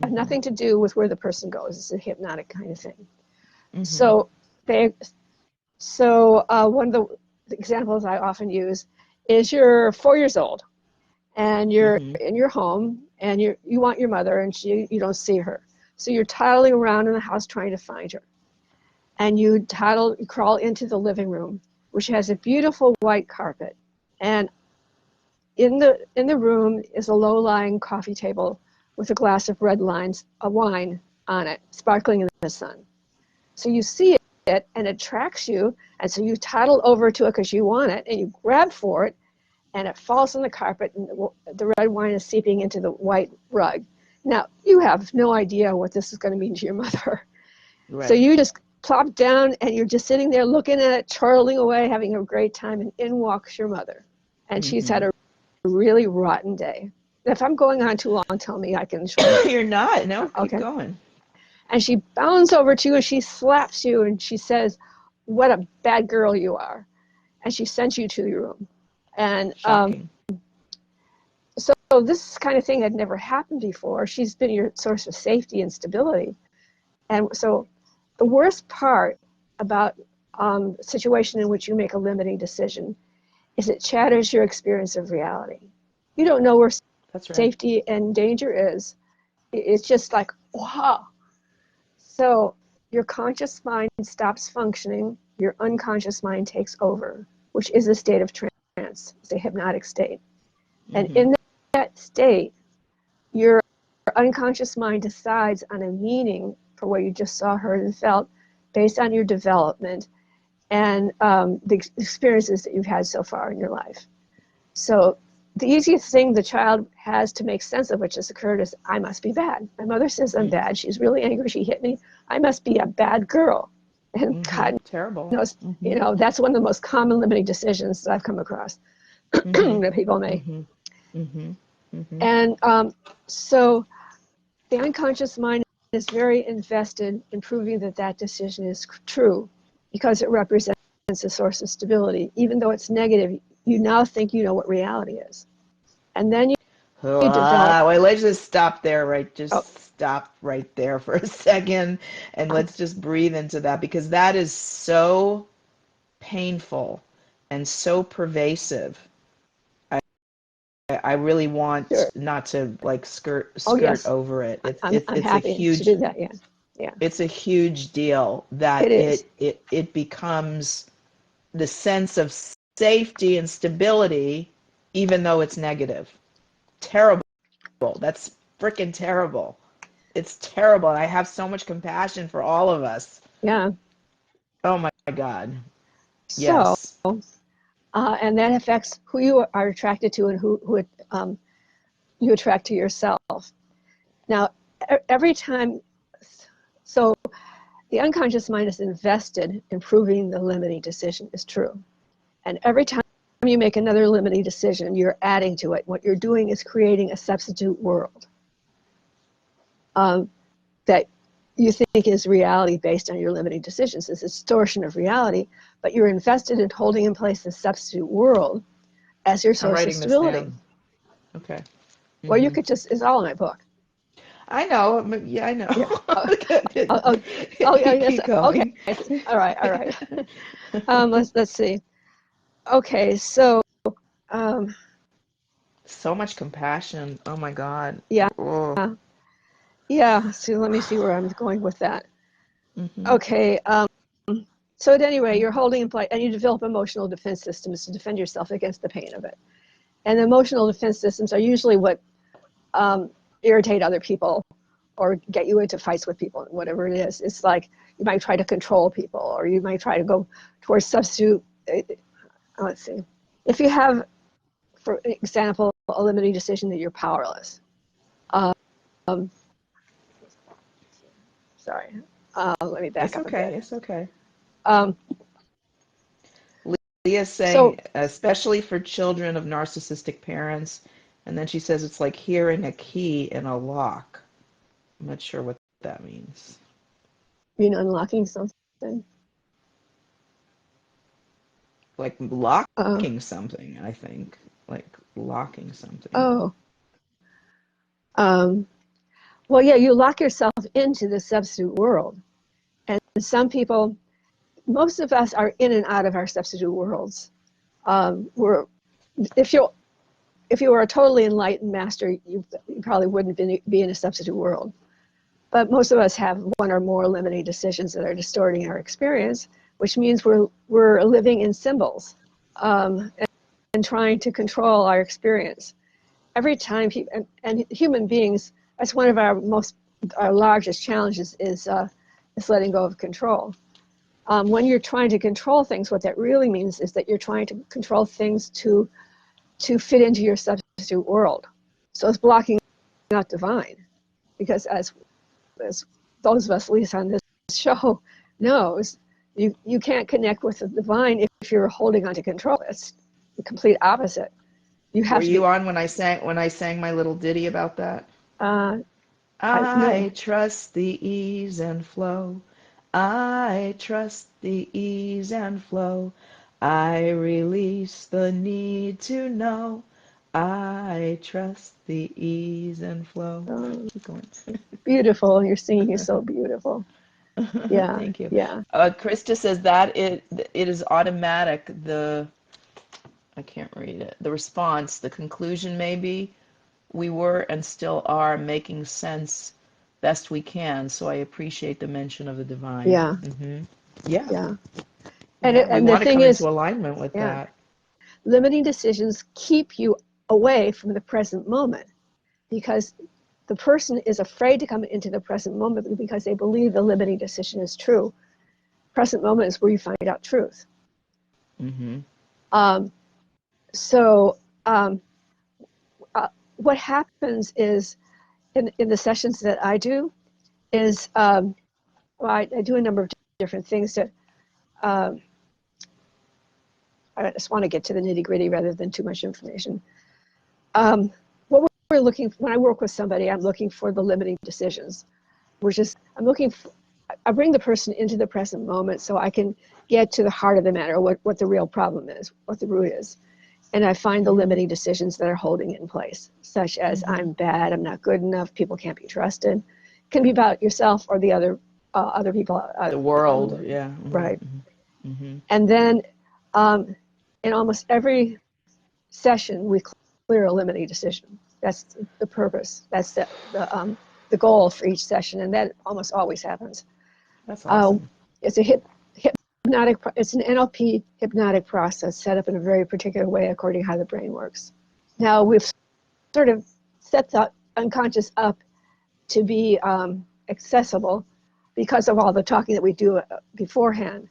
nothing to do with where the person goes. It's a hypnotic kind of thing. So one of the examples I often use is you're 4 years old and you're in your home and you want your mother and you don't see her. So you're toddling around in the house trying to find her. And you crawl into the living room, which has a beautiful white carpet. And in the room is a low-lying coffee table with a glass of red wine on it, sparkling in the sun. So you see it and it attracts you, and so you toddle over to it because you want it, and you grab for it, and it falls on the carpet, and the red wine is seeping into the white rug. Now, you have no idea what this is going to mean to your mother. Right. So you just plop down, and you're just sitting there looking at it, chortling away, having a great time, and in walks your mother. And she's had a really rotten day. If I'm going on too long, tell me, I can shorten it. You're not. No, keep Okay. going. And she bounds over to you and she slaps you and she says, "What a bad girl you are." And she sends you to your room. And Shocking. so this kind of thing had never happened before. She's been your source of safety and stability. And so the worst part about a situation in which you make a limiting decision is it shatters your experience of reality. You don't know where That's right. safety and danger is. It's just like, wow. So your conscious mind stops functioning, your unconscious mind takes over, which is a state of trance. It's a hypnotic state. And in that state, your unconscious mind decides on a meaning for what you just saw, heard, and felt based on your development and the experiences that you've had so far in your life. So the easiest thing the child has to make sense of what just occurred is, I must be bad. My mother says I'm bad. She's really angry. She hit me. I must be a bad girl. And God Terrible. knows, that's one of the most common limiting decisions that I've come across that people make. And so the unconscious mind is very invested in proving that decision is true because it represents a source of stability. Even though it's negative, you now think you know what reality is. And then you develop. Wait, let's just stop there, right? Oh, Just stop right there for a second and let's just breathe into that because that is so painful and so pervasive. I really want sure. not to like Oh, skirt yes. over it. I'm It's a happy to huge do that. Yeah. Yeah. it's a huge deal It that is. it becomes the sense of safety and stability even though it's negative. Terrible. That's freaking terrible. It's terrible. And I have so much compassion for all of us. Yeah. Oh my God. So, Yes. and that affects who you are attracted to and who you attract to yourself. Now, every time, so the unconscious mind is invested in proving the limiting decision is true. And every time you make another limiting decision, you're adding to it. What you're doing is creating a substitute world that you think is reality based on your limiting decisions. It's a distortion of reality, but you're invested in holding in place the substitute world as your I'm source of writing this stability. down. Okay. Well, you Mm-hmm. could just, it's all in my book. I know. Yeah, I know. Yeah. Oh, yeah, yes. Keep Okay. going. All right. All right. Let's see. Okay. So, So much compassion. Oh my God. yeah. Oh. Yeah. So let me see where I'm going with that. Mm-hmm. Okay. So at any rate, you're holding in place and you develop emotional defense systems to defend yourself against the pain of it. And emotional defense systems are usually what irritate other people or get you into fights with people, whatever it is. It's like you might try to control people or you might try to go towards substitute. Let's see. If you have, for example, a limiting decision that you're powerless. Sorry. Let me back It's up a okay. bit. It's okay. Um, Leah's so, saying, especially for children of narcissistic parents. And then she says it's like hearing a key in a lock. I'm not sure what that means. unlocking something. Like Uh, locking something, I think. Like locking something. oh. Um, well, yeah, you lock yourself into the substitute world. And some people, most of us are in and out of our substitute worlds. We're, if you were a totally enlightened master, you probably wouldn't be in a substitute world. But most of us have one or more limiting decisions that are distorting our experience, which means we're living in symbols and trying to control our experience. Every time, and human beings, that's one of our largest challenges is letting go of control. When you're trying to control things, what that really means is that you're trying to control things to fit into your substitute world. So it's blocking out divine, because as those of us, at least on this show, knows, you can't connect with the divine if you're holding on to control. It's the complete opposite. You have Were to you be. on when I sang my little ditty about that? No. I trust the ease and flow. I trust the ease and flow. I release the need to know. I trust the ease and flow. Keep going. Beautiful. Your singing is so beautiful. Yeah, Thank you. yeah, Krista says that it is automatic. I can't read it. The response, the conclusion maybe. We were and still are making sense best we can. So I appreciate the mention of the divine. yeah, Yeah, yeah. yeah. We And the want to thing come into is, alignment with yeah, that. limiting decisions keep you away from the present moment because the person is afraid to come into the present moment because they believe the limiting decision is true. Present moment is where you find out truth. Mm-hmm. So what happens is in the sessions that I do is I do a number of different things to I just want to get to the nitty gritty rather than too much information. What we're looking when I work with somebody, I'm looking for the limiting decisions. I bring the person into the present moment so I can get to the heart of the matter, what the real problem is, what the root is. and I find the limiting decisions that are holding it in place, such as I'm bad, I'm not good enough, people can't be trusted. It can be about yourself or the other people. The world, yeah. Right. And then in almost every session, we clear a limiting decision. That's the purpose. That's the goal for each session, and that almost always happens. That's awesome. It's a hypnotic. It's an NLP hypnotic process set up in a very particular way according to how the brain works. Now we've sort of set the unconscious up to be accessible because of all the talking that we do beforehand.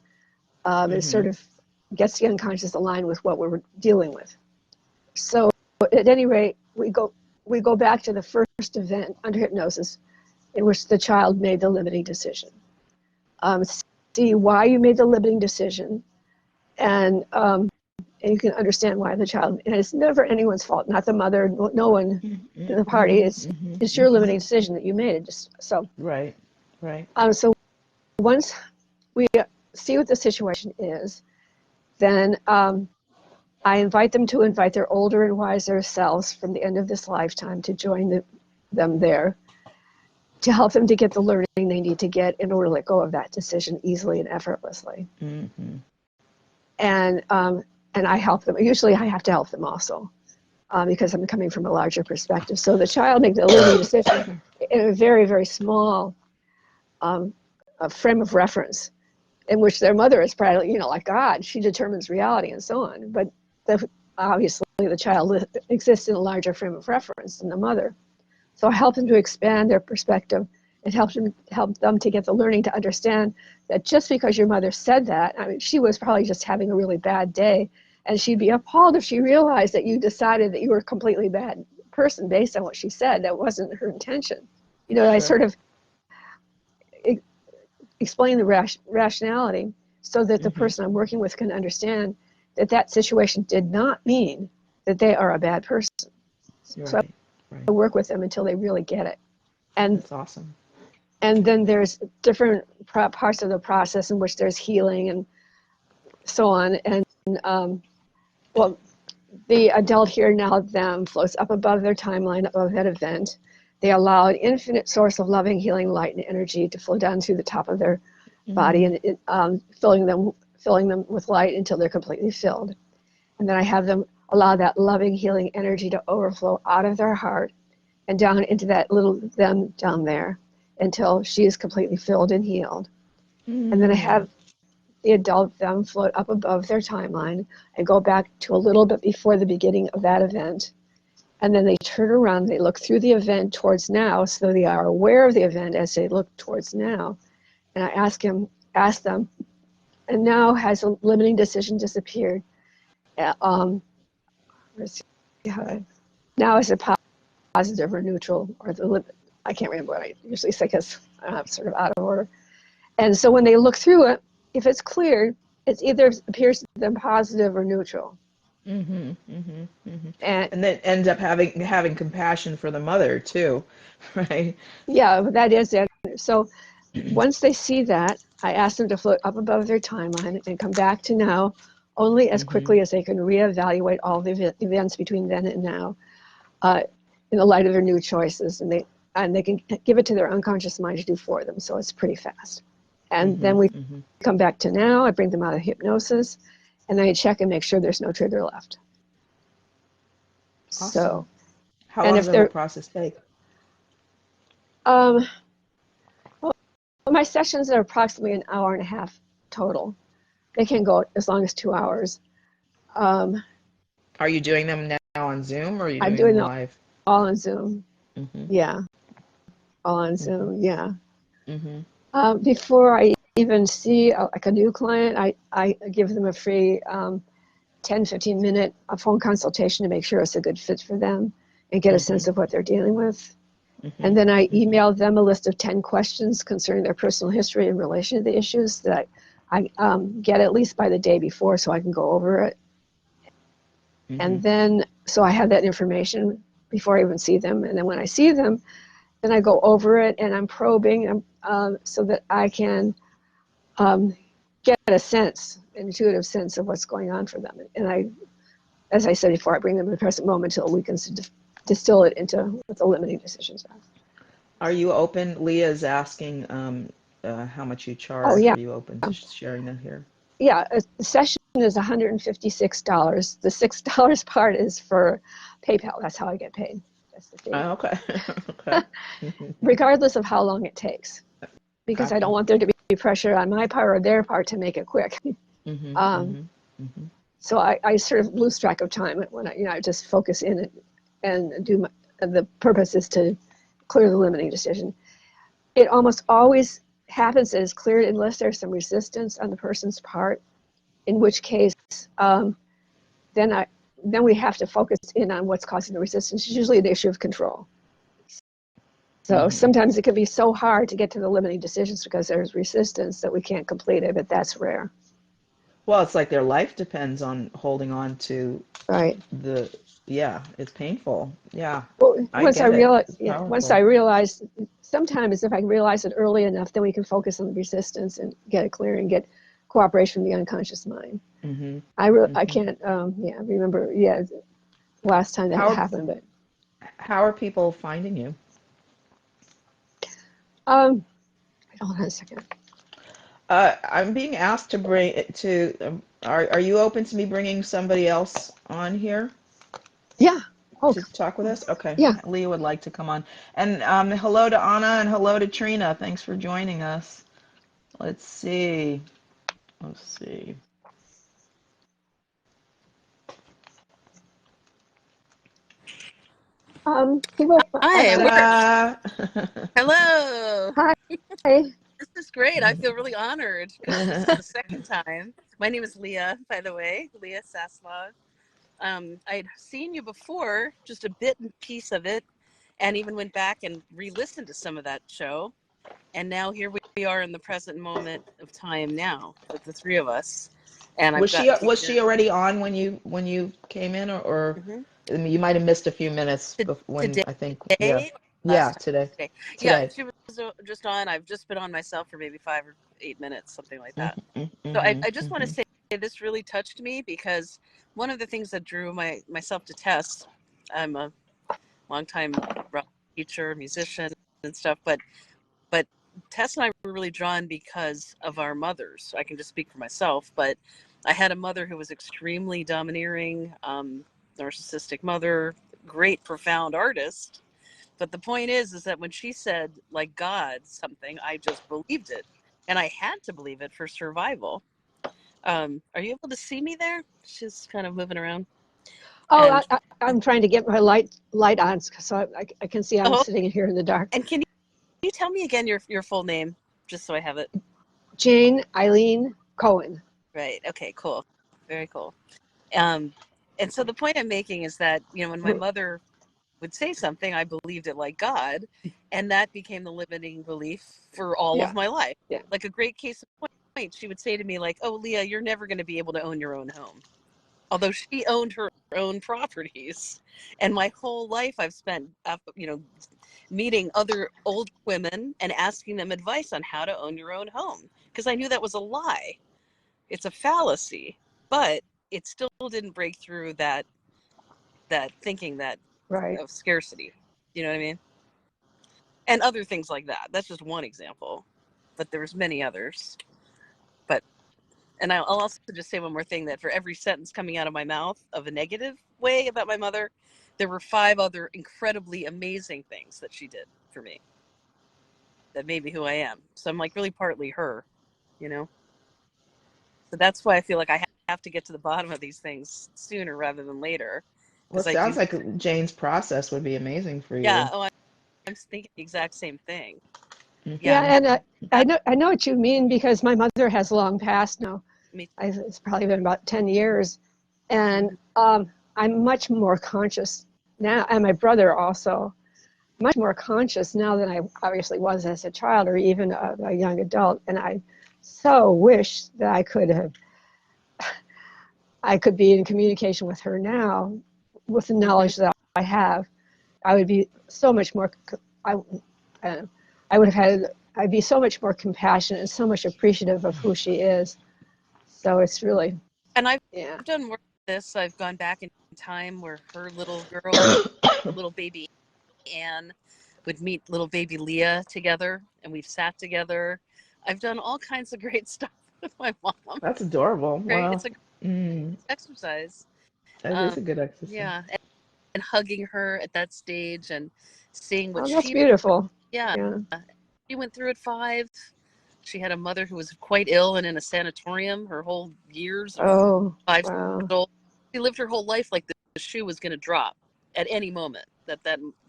It sort of gets the unconscious aligned with what we're dealing with. So at any rate, we go back to the first event under hypnosis in which the child made the limiting decision. See why you made the limiting decision, and you can understand why the child, and it's never anyone's fault, not the mother, no one in the party. It's your limiting decision that you made. Right. So once we see what the situation is, then I invite them to invite their older and wiser selves from the end of this lifetime to join them there, to help them to get the learning they need to get in order to let go of that decision easily and effortlessly. And I help them. Usually I have to help them also because I'm coming from a larger perspective. So the child makes a limiting decision in a very, very small frame of reference in which their mother is probably, like God, she determines reality and so on. But obviously the child exists in a larger frame of reference than the mother. So I help them to expand their perspective and help them to get the learning to understand that just because your mother said that, I mean, she was probably just having a really bad day, and she'd be appalled if she realized that you decided that you were a completely bad person based on what she said. That wasn't her intention. Sure. I sort of explain the rationality so that the person I'm working with can understand that situation did not mean that they are a bad person. Right. So I work with them until they really get it. And that's awesome. And then there's different parts of the process in which there's healing and so on. And the adult here now them floats up above their timeline, above that event. They allow an infinite source of loving, healing, light, and energy to flow down through the top of their body and filling them with light until they're completely filled. And then I have them allow that loving, healing energy to overflow out of their heart and down into that little them down there until she is completely filled and healed. And then I have the adult them float up above their timeline and go back to a little bit before the beginning of that event. And then they turn around, they look through the event towards now, so they are aware of the event as they look towards now. And I ask them, and now has a limiting decision disappeared? Now is it positive or neutral, or the limit? I can't remember what I usually say because I'm sort of out of order. And so when they look through it, if it's cleared, it either appears to them positive or neutral. And then ends up having compassion for the mother too, right? Yeah, that is it. So once they see that, I ask them to float up above their timeline and come back to now only as quickly as they can reevaluate all the events between then and now in the light of their new choices. And they can give it to their unconscious mind to do for them. So it's pretty fast. And then we come back to now. I bring them out of hypnosis, and then I check and make sure there's no trigger left. Awesome. So, how long does the whole process take? Well, my sessions are approximately an hour and a half total. They can go as long as 2 hours. Are you doing them now on Zoom, or are you I'm doing doing them live? All on Zoom. Yeah, all on Zoom. Yeah. Before I even see a new client, I give them a free 10-15 minute phone consultation to make sure it's a good fit for them and get a sense of what they're dealing with. And then I email them a list of 10 questions concerning their personal history in relation to the issues that I get at least by the day before so I can go over it. And then, so I have that information before I even see them. And then when I see them, then I go over it and I'm probing so that I can get a sense, an intuitive sense of what's going on for them. And I as I said before, I bring them to the present moment until we can distill it into what the limiting decisions are. Are you open? Leah's asking how much you Oh, charge. yeah. Are you open to sharing that here? Yeah, a session is $156. The $6 part is for PayPal. That's how I get paid. That's the fee. Oh, okay. Okay. Regardless of how long it takes, because I Gotcha. don't want there to be pressure on my part or their part to make it quick. So I sort of lose track of time when I just focus in and do the purpose is to clear the limiting decision. It almost always happens that it's cleared unless there's some resistance on the person's part, in which case then we have to focus in on what's causing the resistance. It's usually an issue of control. So sometimes it can be so hard to get to the limiting decisions because there's resistance that we can't complete it, but that's rare. Well, it's like their life depends on holding on to Right. it's painful. Yeah. Well, once I realize, sometimes if I realize it early enough, then we can focus on the resistance and get it clear and get cooperation from the unconscious mind. I can't remember last time that happened, but how are people finding you? Hold on a second. I'm being asked to are you open to me bringing somebody else on here? Yeah. To talk with us? Okay. Yeah. Leah would like to come on. And hello to Anna and hello to Trina. Thanks for joining us. Let's see. People. Hi. Hello. Hi. This is great. I feel really honored because this is the second time. My name is Leah, by the way, Leah Saslav. I'd seen you before, just a bit and piece of it, and even went back and re-listened to some of that show. And now here we are in the present moment of time now with the three of us. And was she already on when you came in, or I mean, you might have missed a few minutes when today, I think today. Yeah, she was just on. I've just been on myself for maybe 5 or 8 minutes, something like that. So I just want to say this really touched me because one of the things that drew myself to Tess, I'm a longtime teacher, musician, and stuff, but Tess and I were really drawn because of our mothers. I can just speak for myself, but I had a mother who was extremely domineering, narcissistic mother, great, profound artist. But the point is that when she said, like God, something, I just believed it. And I had to believe it for survival. Are you able to see me there? She's kind of moving around. Oh, I'm trying to get my light on so I can see I'm sitting here in the dark. And can you tell me again your full name, just so I have it? Jane Eileen Cohen. Right. Okay, cool. Very cool. And so the point I'm making is that, when my mother would say something, I believed it like God, and that became the limiting belief for all of my life. Yeah. Like a great case of point, she would say to me like, "Oh, Leah, you're never going to be able to own your own home." Although she owned her own properties. And my whole life I've spent, meeting other old women and asking them advice on how to own your own home. Because I knew that was a lie. It's a fallacy. But it still didn't break through that thinking that of scarcity. You know what I mean? And other things like that. That's just one example. But there's many others. And I'll also just say one more thing, that for every sentence coming out of my mouth of a negative way about my mother, there were 5 other incredibly amazing things that she did for me that made me who I am. So I'm like really partly her, So that's why I feel like I have to get to the bottom of these things sooner rather than later. Well, it sounds like Jane's process would be amazing for you. Yeah. Oh, I'm thinking the exact same thing. Yeah, and I know what you mean because my mother has long passed now. It's probably been about 10 years, and I'm much more conscious now, and my brother also, much more conscious now than I obviously was as a child or even a young adult. And I so wish that I could be in communication with her now, with the knowledge that I have. I would be so much more. I'd be so much more compassionate and so much appreciative of who she is. So it's really. And I've done work this. I've gone back in time where her little girl, little baby Anne, would meet little baby Leah together, and we've sat together. I've done all kinds of great stuff with my mom. That's adorable. Right? Wow. It's a exercise. That is a good exercise. Yeah, and hugging her at that stage and seeing what that's beautiful. Yeah. She went through at 5. She had a mother who was quite ill and in a sanatorium her whole years of 5 Wow. years old. She lived her whole life like the shoe was going to drop at any moment, that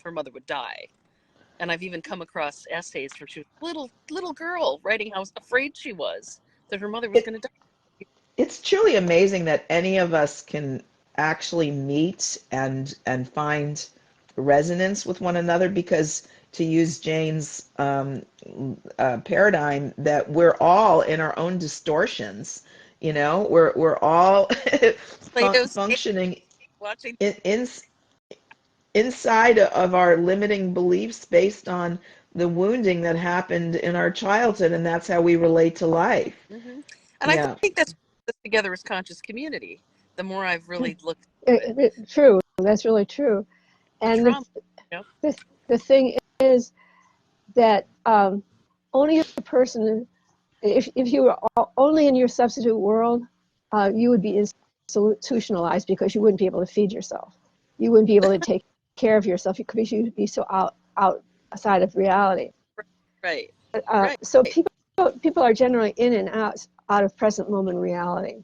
her mother would die. And I've even come across essays where she was a little girl writing how afraid she was that her mother was going to die. It's truly amazing that any of us can actually meet and find resonance with one another, because, to use Jane's paradigm, that we're all in our own distortions. You know, we're all functioning inside of our limiting beliefs based on the wounding that happened in our childhood, and that's how we relate to life. Mm-hmm. And I think that's together as conscious community. The more I've really looked at it. True, that's really true. And the thing is that only a person, if you were only in your substitute world, you would be institutionalized, because you wouldn't be able to feed yourself. You wouldn't be able to take care of yourself because you'd be so outside of reality. Right. So people are generally in and out of present moment reality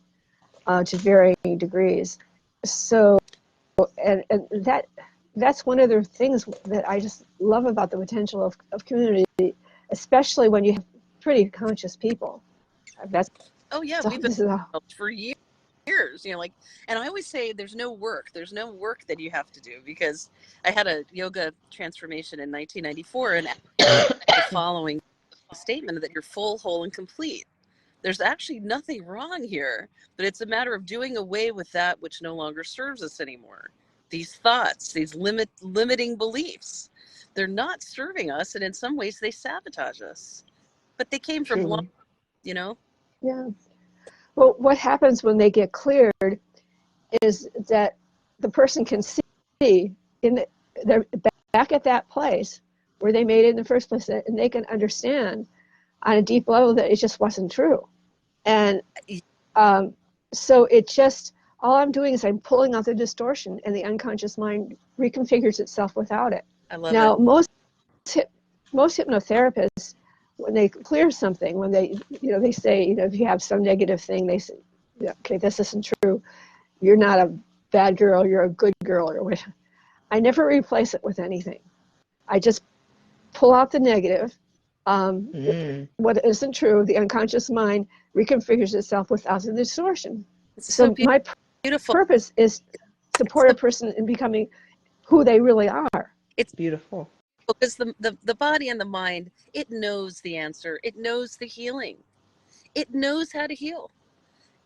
to varying degrees. So, and that's one of the things that I just love about the potential of community, especially when you have pretty conscious people. We've been for years. And I always say there's no work that you have to do, because I had a yoga transformation in 1994, and the following statement that you're full, whole, and complete. There's actually nothing wrong here, but it's a matter of doing away with that which no longer serves us anymore. These thoughts, these limiting beliefs, they're not serving us, and in some ways they sabotage us. But they came from long, Yeah. Well, what happens when they get cleared is that the person can see they're back at that place where they made it in the first place, and they can understand on a deep level that it just wasn't true. And so it just, all I'm doing is I'm pulling out the distortion, and the unconscious mind reconfigures itself without it. I love now, it. most hypnotherapists, when they clear something, when they say, if you have some negative thing, they say, okay, this isn't true. You're not a bad girl, you're a good girl, or whatever. I never replace it with anything. I just pull out the negative. What isn't true, the unconscious mind reconfigures itself without the distortion. So my purpose is to support a person in becoming who they really are. It's beautiful. Because the body and the mind, it knows the answer. It knows the healing. It knows how to heal,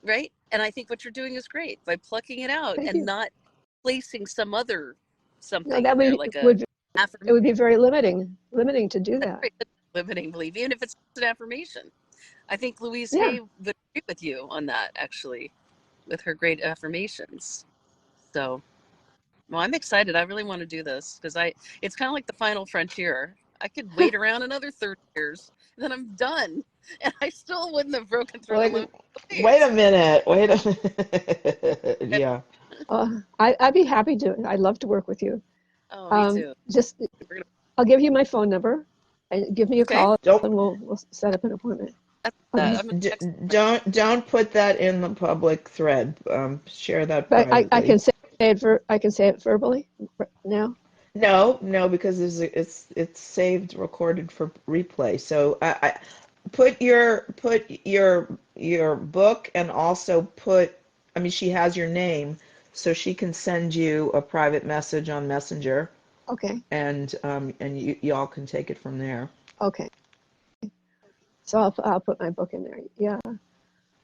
right? And I think what you're doing is great by plucking it out and not placing something no, that there, it would be very limiting to do that. Limiting belief, even if it's an affirmation. I think Louise Hay would agree with you on that, actually, with her great affirmations. So, well, I'm excited. I really want to do this, because it's kind of like the final frontier. I could wait around another 30 years, and then I'm done, and I still wouldn't have broken through. Wait a minute. Yeah. I'd be happy to. I'd love to work with you. Oh, me too. I'll give you my phone number, and give me a call, and we'll set up an appointment. Don't put that in the public thread. Share that privately. But I can say it verbally now. No, because it's saved, recorded for replay. So I put your book, and also she has your name, so she can send you a private message on Messenger. Okay. And y'all can take it from there. Okay. So I'll put my book in there. Yeah.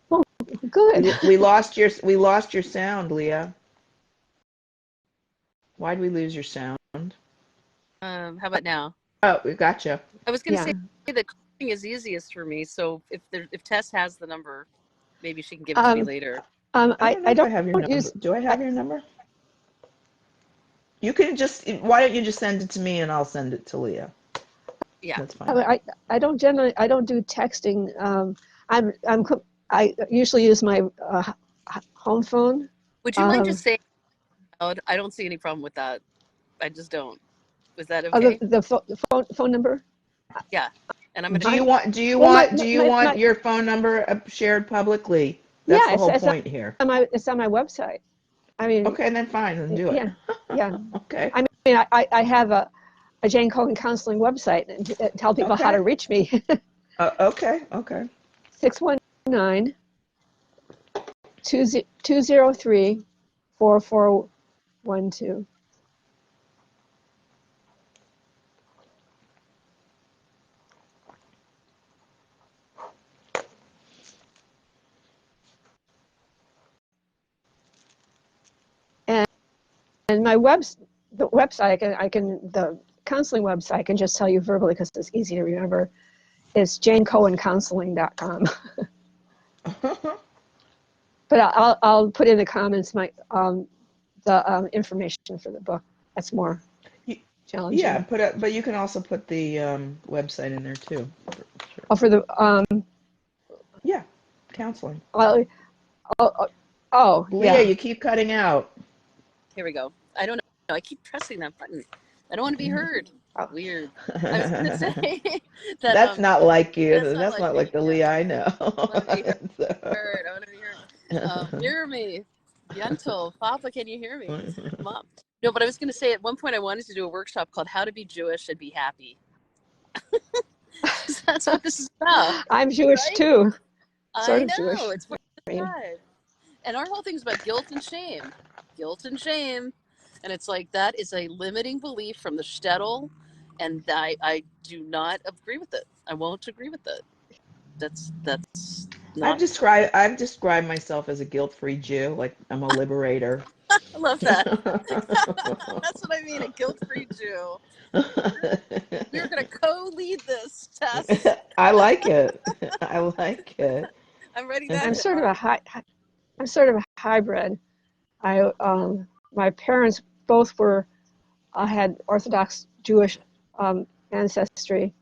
Well, good. We lost your sound, Leah. Why'd we lose your sound? How about now? Oh, we gotcha. I was going to say that calling is easiest for me. So if Tess has the number, maybe she can give it to me later. I don't know I if I have your don't number. use. Do I have your number? You can just, why don't you just send it to me and I'll send it to Leah? Yeah. That's fine. I don't generally, I don't do texting. I usually use my home phone. Would you mind just saying out? I don't see any problem with that. I just don't. Was that okay? The phone number? Yeah. And I'm gonna. Do you want your phone number shared publicly? That's the whole point here. It's on my website. I mean, Okay, then fine, then do it. Yeah. Okay. I mean, I have a Jane Cohen counseling website and tell people how to reach me. Okay. 619-203-4412. And the website, the counseling website, I can just tell you verbally because it's easy to remember. It's janecohencounseling.com. But I'll put in the comments the information for the book. That's more challenging. Yeah, but you can also put the website in there too. Oh, for the yeah, counseling. Leah, Leah, you keep cutting out. Here we go. I don't know. I keep pressing that button. I don't want to be heard. Oh. Weird. I was going to say that. That's not like you. That's not like the Leah I know. I want to be heard. I want to be heard. Hear me. Gentle. Papa, can you hear me? Mom. No, but I was going to say at one point I wanted to do a workshop called How to Be Jewish and Be Happy. That's what this is about. I'm Jewish too. I know. Jewish. It's right. And our whole thing's about guilt and shame. Guilt and shame. And it's like that is a limiting belief from the shtetl, and I do not agree with it. I won't agree with it. That's not. I've described myself as a guilt-free Jew, like I'm a liberator. I love that. That's what I mean, a guilt-free Jew. We're going to co-lead this, Tess. I like it. I like it. I'm ready. That I'm sort of a hybrid. My parents both had Orthodox Jewish ancestry.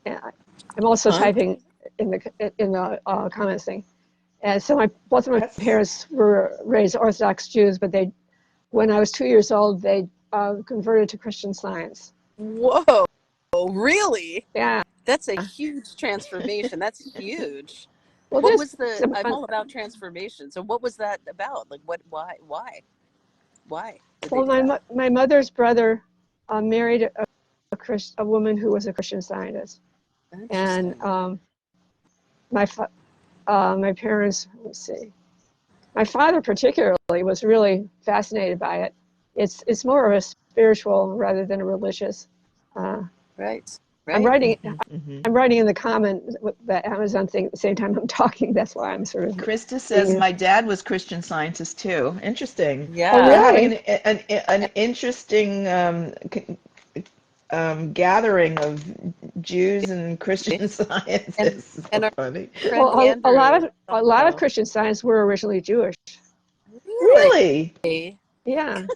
And I'm also typing in the comments thing. And so both of my parents were raised Orthodox Jews, but when I was 2 years old, they converted to Christian Science. Whoa, really? Yeah. That's a huge transformation. That's huge. Well, what was I'm all about transformation. So what was that about? Like why? Well, my mother's brother married a woman who was a Christian Scientist. And my parents, let's see, my father particularly was really fascinated by it. It's more of a spiritual rather than a religious. Right. I'm writing in the comment the Amazon thing at the same time I'm talking. That's why I'm sort of. Krista says my dad was Christian Scientist too. Interesting. Yeah. Oh, really? We're having an interesting gathering of Jews and Christian Scientists. And funny. Well, a lot of Christian Science were originally Jewish. Really? Yeah.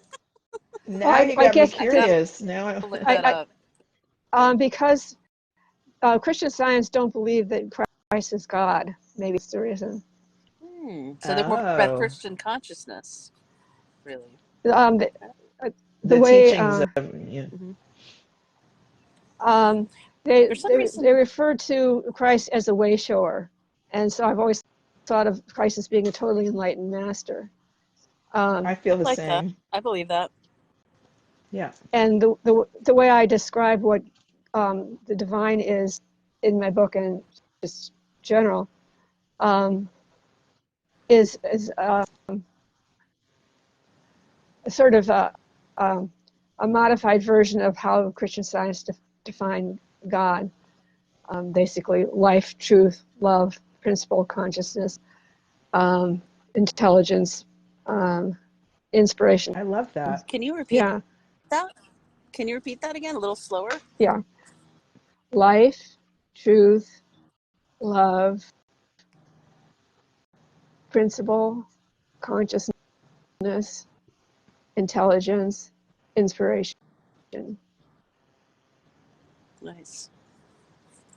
Now you got me curious. Now look that up. Because Christian Science don't believe that Christ is God. Maybe it's the reason. So they're more about Christian consciousness, really. The way they refer to Christ as a way shower, and so I've always thought of Christ as being a totally enlightened master. I feel the same. That. I believe that. Yeah. And the way I describe what the divine is in my book and just general is sort of a modified version of how Christian Science define God. Basically, life, truth, love, principle, consciousness, intelligence, inspiration. I love that. Can you repeat that? Can you repeat that again a little slower? Yeah. Life, truth, love, principle, consciousness, intelligence, inspiration. Nice.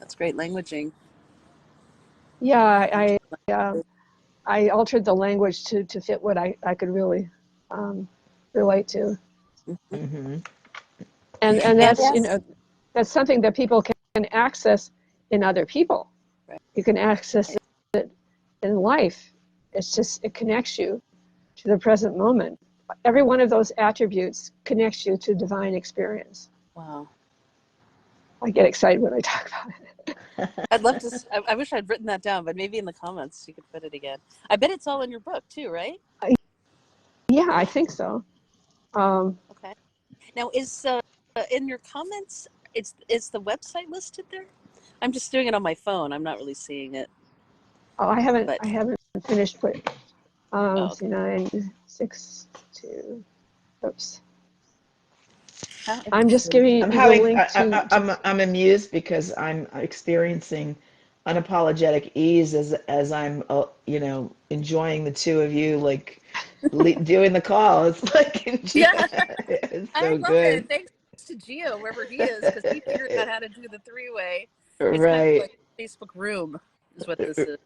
That's great languaging. Yeah, I altered the language to fit what I could really relate to. Mm-hmm. And that's, Yes. you know, that's something that people can access in other people. Right. You can access it in life. It's just, it connects you to the present moment. Every one of those attributes connects you to divine experience. Wow. I get excited when I talk about it. I'd love to. I wish I'd written that down, but maybe in the comments you could put it again. I bet it's all in your book too, right? Yeah, I think so. Okay. Now, is in your comments, is the website listed there? I'm just doing it on my phone. I'm not really seeing it. Oh, I haven't But finished putting. okay. See, 9, 6, 2. Oops. I'm just giving you the link to. I'm amused because I'm experiencing unapologetic ease as I'm you know, enjoying the two of you like doing the call. It's like Yeah, it's I so love good. it. Thanks to Gio, wherever he is, because he figured out how to do the three-way. It's kind of Right. like Facebook Room, is what this is.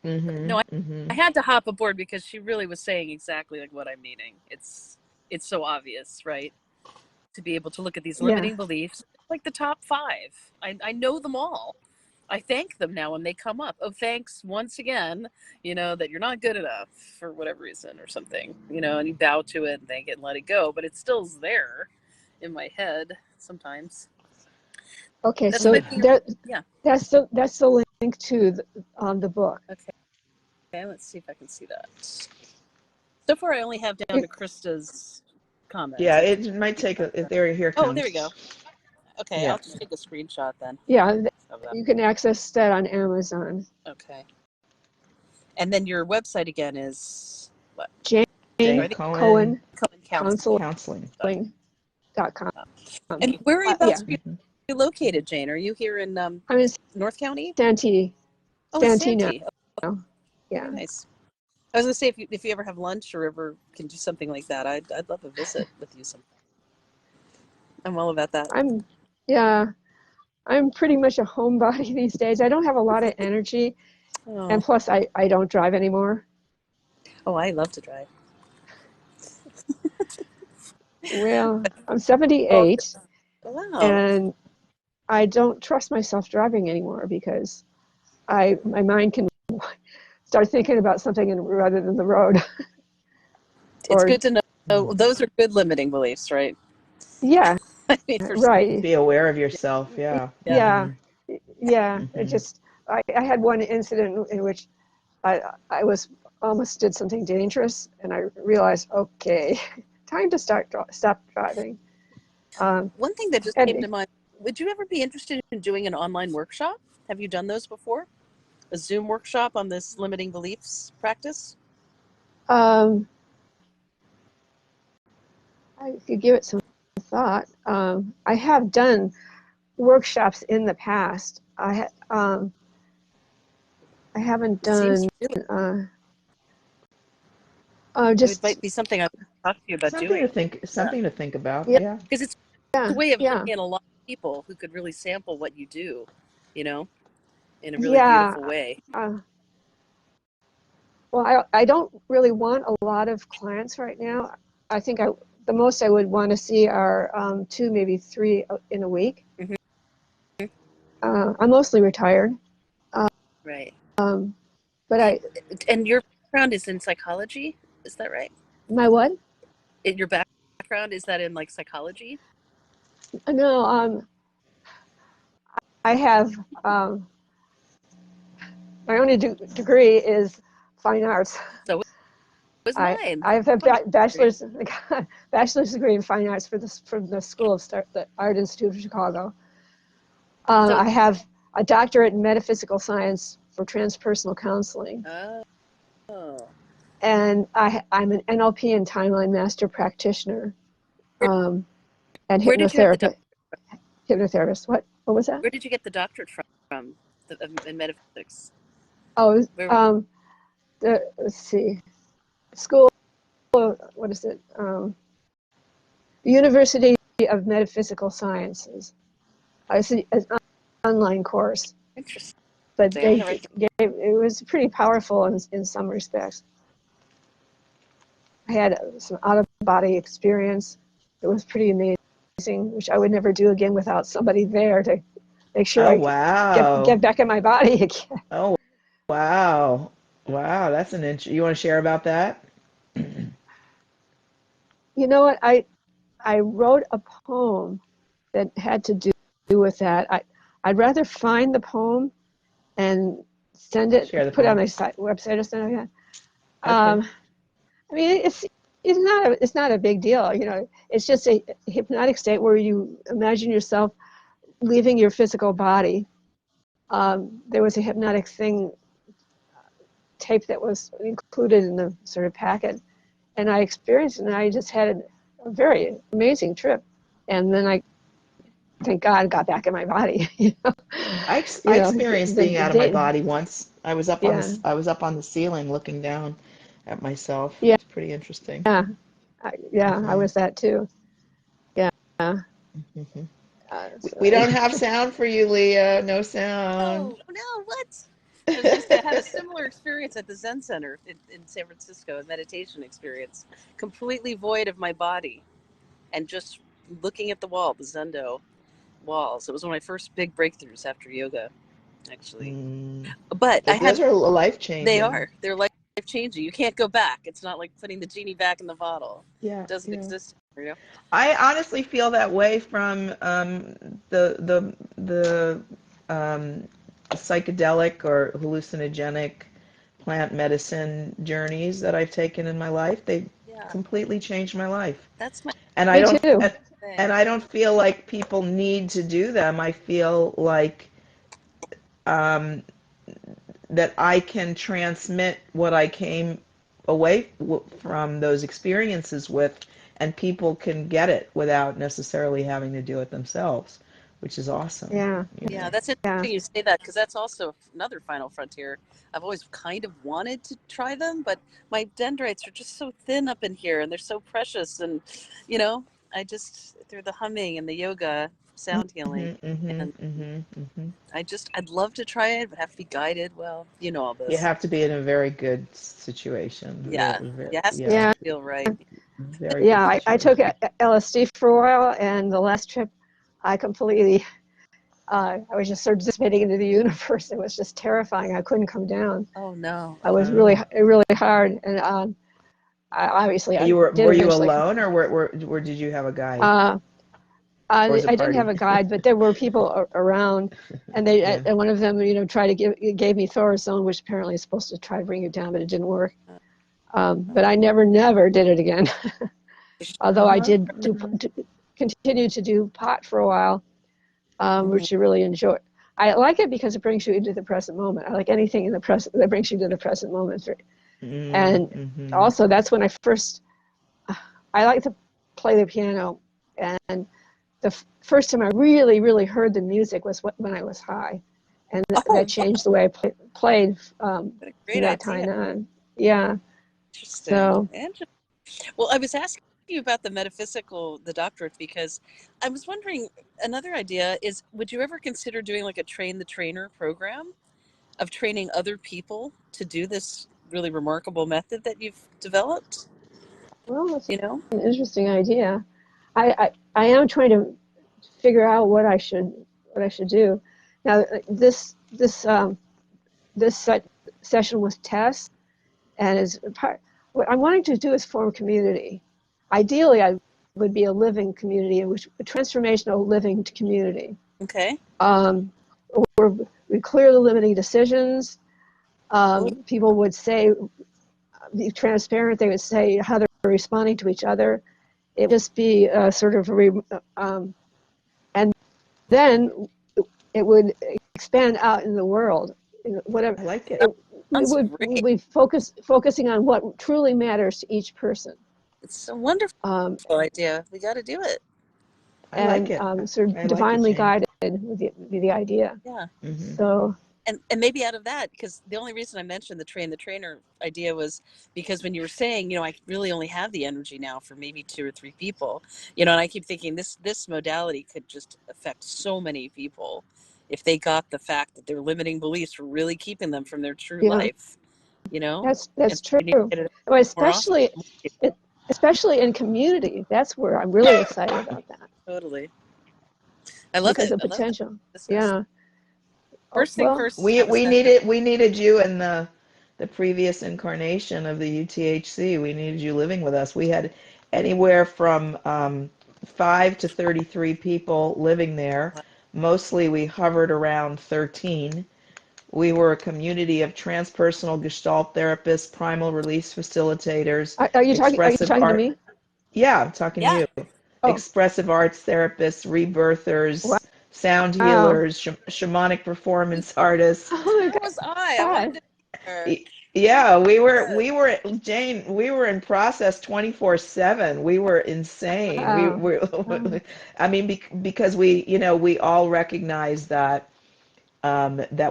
Mm-hmm. No, Mm-hmm. I had to hop aboard because she really was saying exactly like what I'm meaning. It's so obvious, right? To be able to look at these Yeah. limiting beliefs, like the top 5. I know them all. I thank them now when they come up. Oh, thanks once again, you know, that you're not good enough for whatever reason or something, you know, and you bow to it and thank it and let it go. But it still's there in my head sometimes. Okay, That's so yeah. that's the link to the book. Okay, let's see if I can see that. So far, I only have down to Krista's comments. Yeah, it might take here it Oh, comes. there we go. Okay, Yeah. I'll just take a screenshot then. Yeah, Of that. you can access that on Amazon. Okay. And then your website again is what? Jane Cohen Counseling.com. Counseling. And where are you Yeah, located, Jane? Are you here in I'm in North County? Santee. Oh, it's Santee now. Santee. Oh, Yeah. very nice. I was gonna say if you ever have lunch or ever can do something like that, I'd love a visit with you sometime. I'm all about that. I'm pretty much a homebody these days. I don't have a lot of energy, and plus I don't drive anymore. Oh, I love to drive. Well, I'm 78, Wow. and I don't trust myself driving anymore because my mind can start thinking about something rather than the road. It's good to know. Those are good limiting beliefs, right? Yeah, I mean, right. Be aware of yourself. Yeah. Yeah, Mm-hmm. yeah. Mm-hmm. It just I had one incident in which I almost did something dangerous, and I realized, okay, time to stop driving. One thing that just came to mind: would you ever be interested in doing an online workshop? Have you done those before? A Zoom workshop on this limiting beliefs practice? I could give it some thought. I have done workshops in the past. I haven't done. It might be something I would talk to you about doing. Something to think about. Yeah. Yeah. Because it's a way of bringing in a lot of people who could really sample what you do, you know, in a really beautiful way. Well, I don't really want a lot of clients right now. I think the most I would want to see are 2, maybe 3 in a week. Mm-hmm. I'm mostly retired. Right. But and your background is in psychology, is that right? My what? Your background, is that in like psychology? No, I have my only degree is fine arts. So was mine. I have a bachelor's degree in fine arts from the School of the Art Institute of Chicago. I have a doctorate in metaphysical science for transpersonal counseling. Oh. And I'm an NLP and timeline master practitioner, and hypnotherapist. Hypnotherapist. What was that? Where did you get the doctorate from in metaphysics? Oh, let's see, school, what is it? The University of Metaphysical Sciences. It's an online course, Interesting. but I'm gonna write it was pretty powerful in some respects. I had some out-of-body experience. It was pretty amazing, which I would never do again without somebody there to make sure Oh, I wow. get back in my body again. Oh, wow. Wow, that's an interesting. You want to share about that? You know what? I wrote a poem that had to do with that. I'd rather find the poem and send it, Share the put it on poem. my website or something like that. Okay. I mean, it's not a big deal, you know. It's just a hypnotic state where you imagine yourself leaving your physical body. There was a hypnotic thing tape that was included in the sort of packet, and I experienced it, and I just had a very amazing trip. And then I, thank God, got back in my body. You know, I experienced being out of my day, body once. I was up on yeah, the ceiling looking down at myself. yeah, It's pretty interesting. yeah, I Hmm. was that too. Yeah. Hmm. So, We don't have sound for you, Leah. No sound. Oh, no, what? I was going to say I had a similar experience at the Zen Center in San Francisco, a meditation experience, completely void of my body and just looking at the wall, the Zendo walls. It was one of my first big breakthroughs after yoga, actually. Mm. But I had, Those are life they changing. are, they're life changing. You can't go back. It's not like putting the genie back in the bottle. Yeah, It doesn't yeah. exist, you know? I honestly feel that way from the psychedelic or hallucinogenic plant medicine journeys that I've taken in my life. They Yeah, completely changed my life. that's my And I me don't too. and thing. I don't feel like people need to do them. I feel like um, that I can transmit what I came away from those experiences with, and people can get it without necessarily having to do it themselves, which is awesome. Yeah, You Yeah, know. that's yeah, interesting you say that because that's also another final frontier. I've always kind of wanted to try them, but my dendrites are just so thin up in here and they're so precious. And, you know, I just, through the humming and the yoga, sound healing, Mhm, mhm, and mhm, mhm. I'd love to try it, but have to be guided. Well, you know all You this. have to be in a very good situation. Yeah, it has to Yeah, yeah, feel right. very good yeah. I took situation. LSD for a while, and the last trip, I completely, I was just sort of dissipating into the universe. It was just terrifying. I couldn't come down. Oh, no. I was Oh. really hard, and I did Were you eventually. alone, or were did you have a guide, Uh, or was it I didn't have party? a guide, but there were people around, and Yeah. and one of them, gave me Thorazone, which apparently is supposed to try to bring you down, but it didn't work. But I never did it again. Although I Uh-huh. did continue to do pot for a while, Mhm. which I really enjoy. I like it because it brings you into the present moment. I like anything in the present that brings you to the present moment. And Mm-hmm. also, that's when I like to play the piano. And the first time I really heard the music was when I was high. And that Oh, changed the way I played what a from great that idea. time on. Yeah. Interesting. So, Interesting. Well, I was asking you about the doctorate, because I was wondering, another idea is, would you ever consider doing like a train the trainer program of training other people to do this really remarkable method that you've developed? well, that's You know? an interesting idea. I am trying to figure out what I should do. Now, this session was Tess, and is part. What I'm wanting to do is form a community. Ideally, I would be a living community, a transformational living community. Okay. Um, where we clear the limiting decisions. Good. People would be transparent. They would say how they're responding to each other. It would just be sort of and then it would expand out in the world. Whatever I like it. it, Sounds we great. would focusing on what truly matters to each person, It's a wonderful idea. We got to do it. I like and it. sort I of like it, divinely Jane. guided with the idea. Yeah. Hmm. So and maybe out of that, because the only reason I mentioned the train the trainer idea was because when you were saying, I really only have the energy now for maybe 2 or 3 people, and I keep thinking this modality could just affect so many people if they got the fact that their limiting beliefs were really keeping them from their true Yeah, life, that's and we need to true. get it Well, more often. especially in community, that's where I'm really excited about that Totally. I love because it. of I love potential. this. Yeah. Oh, First thing well, first, We have a we session. needed you in the previous incarnation of the UTHC. We needed you living with us. We had anywhere from 5 to 33 people living there. Mostly we hovered around 13. We were a community of transpersonal Gestalt therapists, primal release facilitators, are you expressive talking to art. me? Yeah, I'm talking to Yeah. you. Oh, Expressive arts therapists, rebirthers, sound wow. healers, shamanic performance artists. Oh my Where was I? I wanted God. to be there. Yeah, Yes. we were Jane, we were in process 24/7. We were insane. Wow. Wow. I mean, because we all recognized that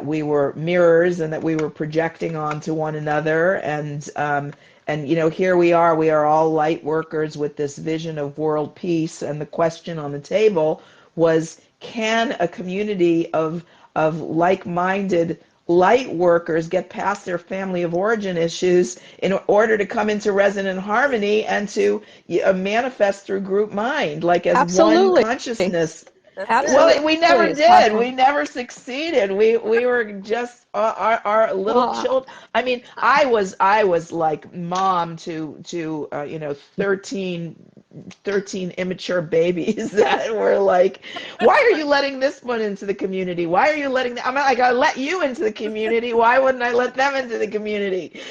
we were mirrors and that we were projecting onto one another, and here we are all light workers with this vision of world peace, and the question on the table was, can a community of like-minded light workers get past their family of origin issues in order to come into resonant harmony and to manifest through group mind, like as one Absolutely. consciousness. That's it. Well, we never Absolutely. It's did. possible. We never succeeded. We were just our little Well, children. I mean, I was like mom to 13 immature babies that were like, why are you letting this one into the community? Why are you letting I'm like, I let you into the community. Why wouldn't I let them into the community?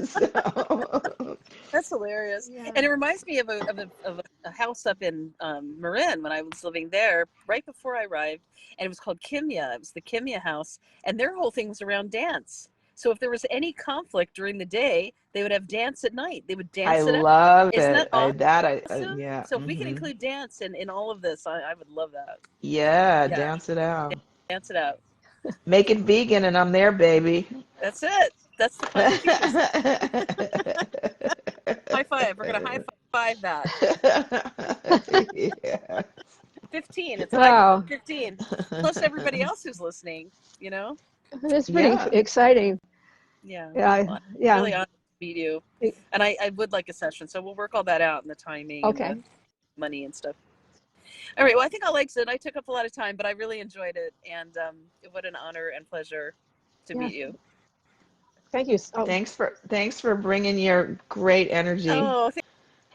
So, That's hilarious. yeah. And it reminds me of a house up in Marin when I was living there right before I arrived. And it was called Kimya. It was the Kimya house. And their whole thing was around dance. So if there was any conflict during the day, they would have dance at night. They would I dance it out. love Isn't that it. awesome? Yeah. So if we can include dance in all of this, I would love that. Yeah, Yeah, dance it out. dance it out. Make it vegan and I'm there, baby. That's it. That's the 5 P's. High five. We're going to high five that. Yeah. 15. It's 5 Wow. 15. Plus everybody else who's listening, It's pretty Yeah. exciting. Yeah. Yeah. Well, I'm Yeah. really honored to meet you. And I would like a session. So we'll work all that out and the timing and Okay. the money and stuff. All right. Well, I think I'll exit. I took up a lot of time, but I really enjoyed it. And what an honor and pleasure to Yeah. meet you. Thank you. Thanks for bringing your great energy, Oh, thank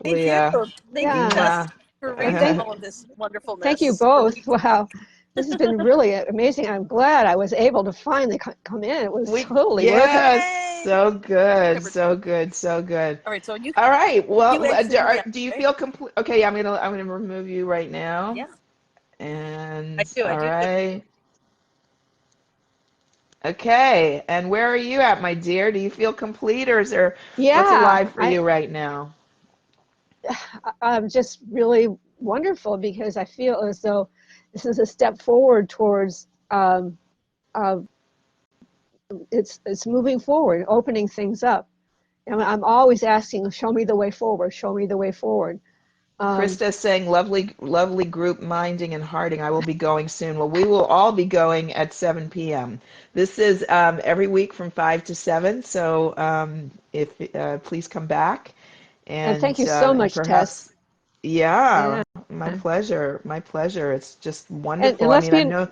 you. Leah. Thank you, Yeah. Tess, for And arranging all of this thank you wonderfulness. both. Wow. This has been really amazing. I'm glad I was able to finally come in. It was totally worth it. Yes, Yay! so good, All so good, so good. right. So All right. Well, you exit me out, do you right? feel complete? Okay, I'm gonna remove you right now. Yeah, And I all do. right. Okay. And where are you at, my dear? Do you feel complete, or is there what's Yeah. alive for you right now? I'm just really wonderful because I feel as though this is a step forward towards uh, it's moving forward, opening things up. And I'm always asking, show me the way forward, show me the way forward. Krista is saying, lovely, lovely group minding and hearting. I will be going soon. Well, we will all be going at 7 p.m. This is every week from 5 to 7. So if please come back And thank you so and much, Tess. perhaps, yeah, Yeah. my pleasure, my pleasure. It's just And wonderful. I mean, lesbian,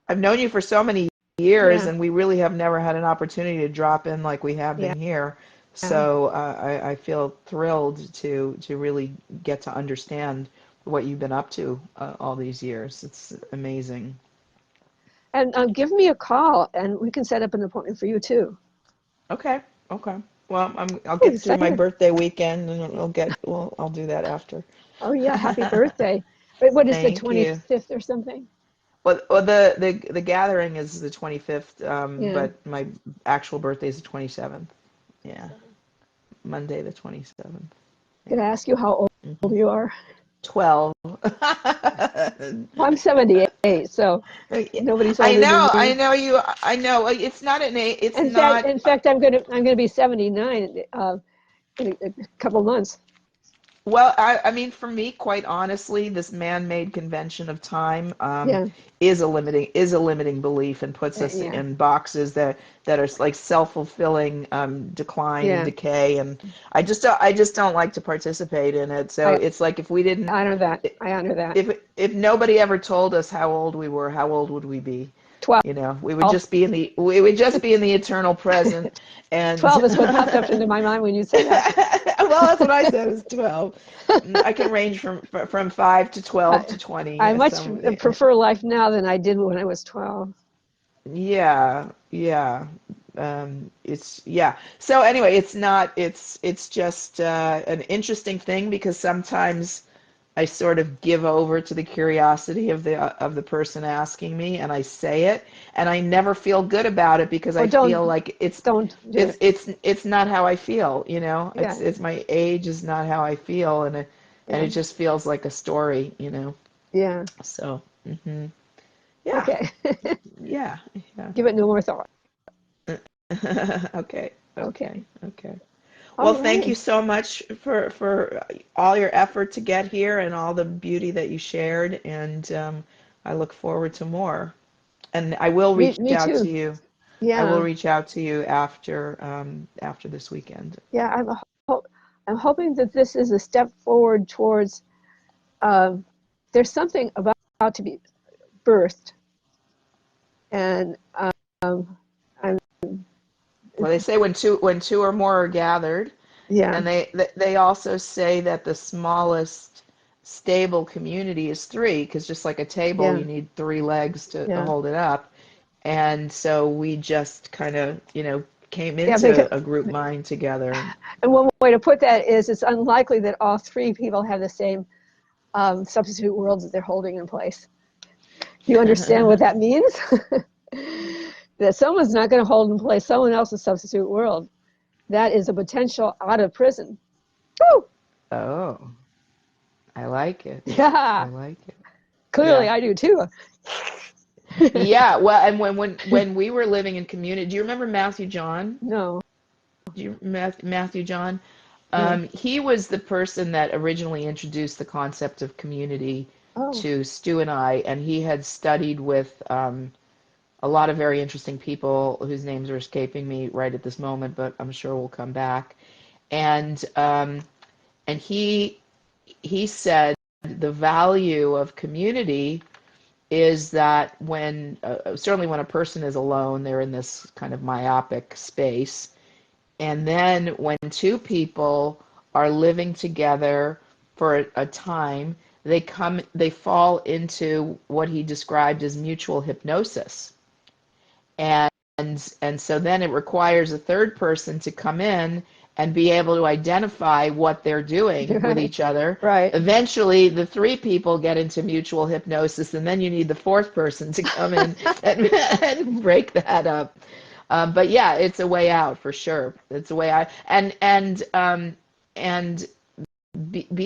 I've known you for so many years, yeah, and we really have never had an opportunity to drop in like we have yeah, been here. So I feel thrilled to really get to understand what you've been up to all these years. It's amazing. and give me a call, and we can set up an appointment for you too. Okay, okay. Well, I'll Oh, get through my excited! birthday weekend, and I'll do that after. Oh yeah, happy birthday! Wait, what is the Thank you. 25th or something? Well, the gathering is the 25th, Yeah. but my actual birthday is the 27th. Yeah, Monday the 27th. Could I ask you how old hmm you are? 12. I'm 78, so nobody's older than me. I know. It's not an age. It's In not. fact, I'm gonna be 79 in a couple months. Well, I mean, for me, quite honestly, this man-made convention of time Yeah, is a limiting belief and puts us yeah, in boxes that are like self-fulfilling decline and yeah. decay, and I just don't like to participate in it. So I it's like if we didn't, honor that. I honor that. if nobody ever told us how old we were, how old would we be? 12. You know, we would just be in the eternal present, and 12 is what popped up into my mind when you said that. well, that's what I said is 12. I can range from 5 to 12 I, to 20. I much So prefer life now than I did when I was 12. yeah, yeah. It's yeah. So anyway, it's just an interesting thing because sometimes I sort of give over to the curiosity of the person asking me, and I say it, and I never feel good about it because Or I feel like don't do it. it's not how I feel, you know. Yeah, It's my age is not how I feel, and yeah, it just feels like a story, you know. yeah. So, yeah, Okay. yeah, yeah. Give it no more thought. Okay, Okay. okay, okay. Well, All thank you right. so much for all your effort to get here and all the beauty that you shared, and I look forward to more. And I will reach Me out to too. you. I will Yeah, reach out to you after after this weekend. yeah. I'm hoping that this is a step forward towards. Um, there's something about to be birthed, and I'm Well, they say when two or more are gathered, yeah, and they also say that the smallest stable community is three, because just like a table, yeah, you need three legs to yeah, hold it up. And so we just kind of, you know, came yeah. Because into a group mind together. and one way to put that is it's unlikely that all three people have the same substitute worlds that they're holding in place. Do you understand what that means? That someone's not going to hold in place someone else's substitute world. That is a potential out of prison. Woo! Oh, I like it. I Yeah, like it. clearly Yeah. I do too. Yeah. Well, and when we were living in community, do you remember Matthew John? No, Do you Matthew John? no. He was the person that originally introduced the concept of community Oh, to Stu and I, and he had studied with a lot of very interesting people whose names are escaping me right at this moment, but I'm sure we'll come back. And he said the value of community is that when certainly when a person is alone, they're in this kind of myopic space, and then when two people are living together for a time, they fall into what he described as mutual hypnosis. And and so then it requires a third person to come in and be able to identify what they're doing with right, each other. right. Eventually, the three people get into mutual hypnosis, and then you need the fourth person to come in and break that up. But yeah, it's a way out for sure. It's a way out, and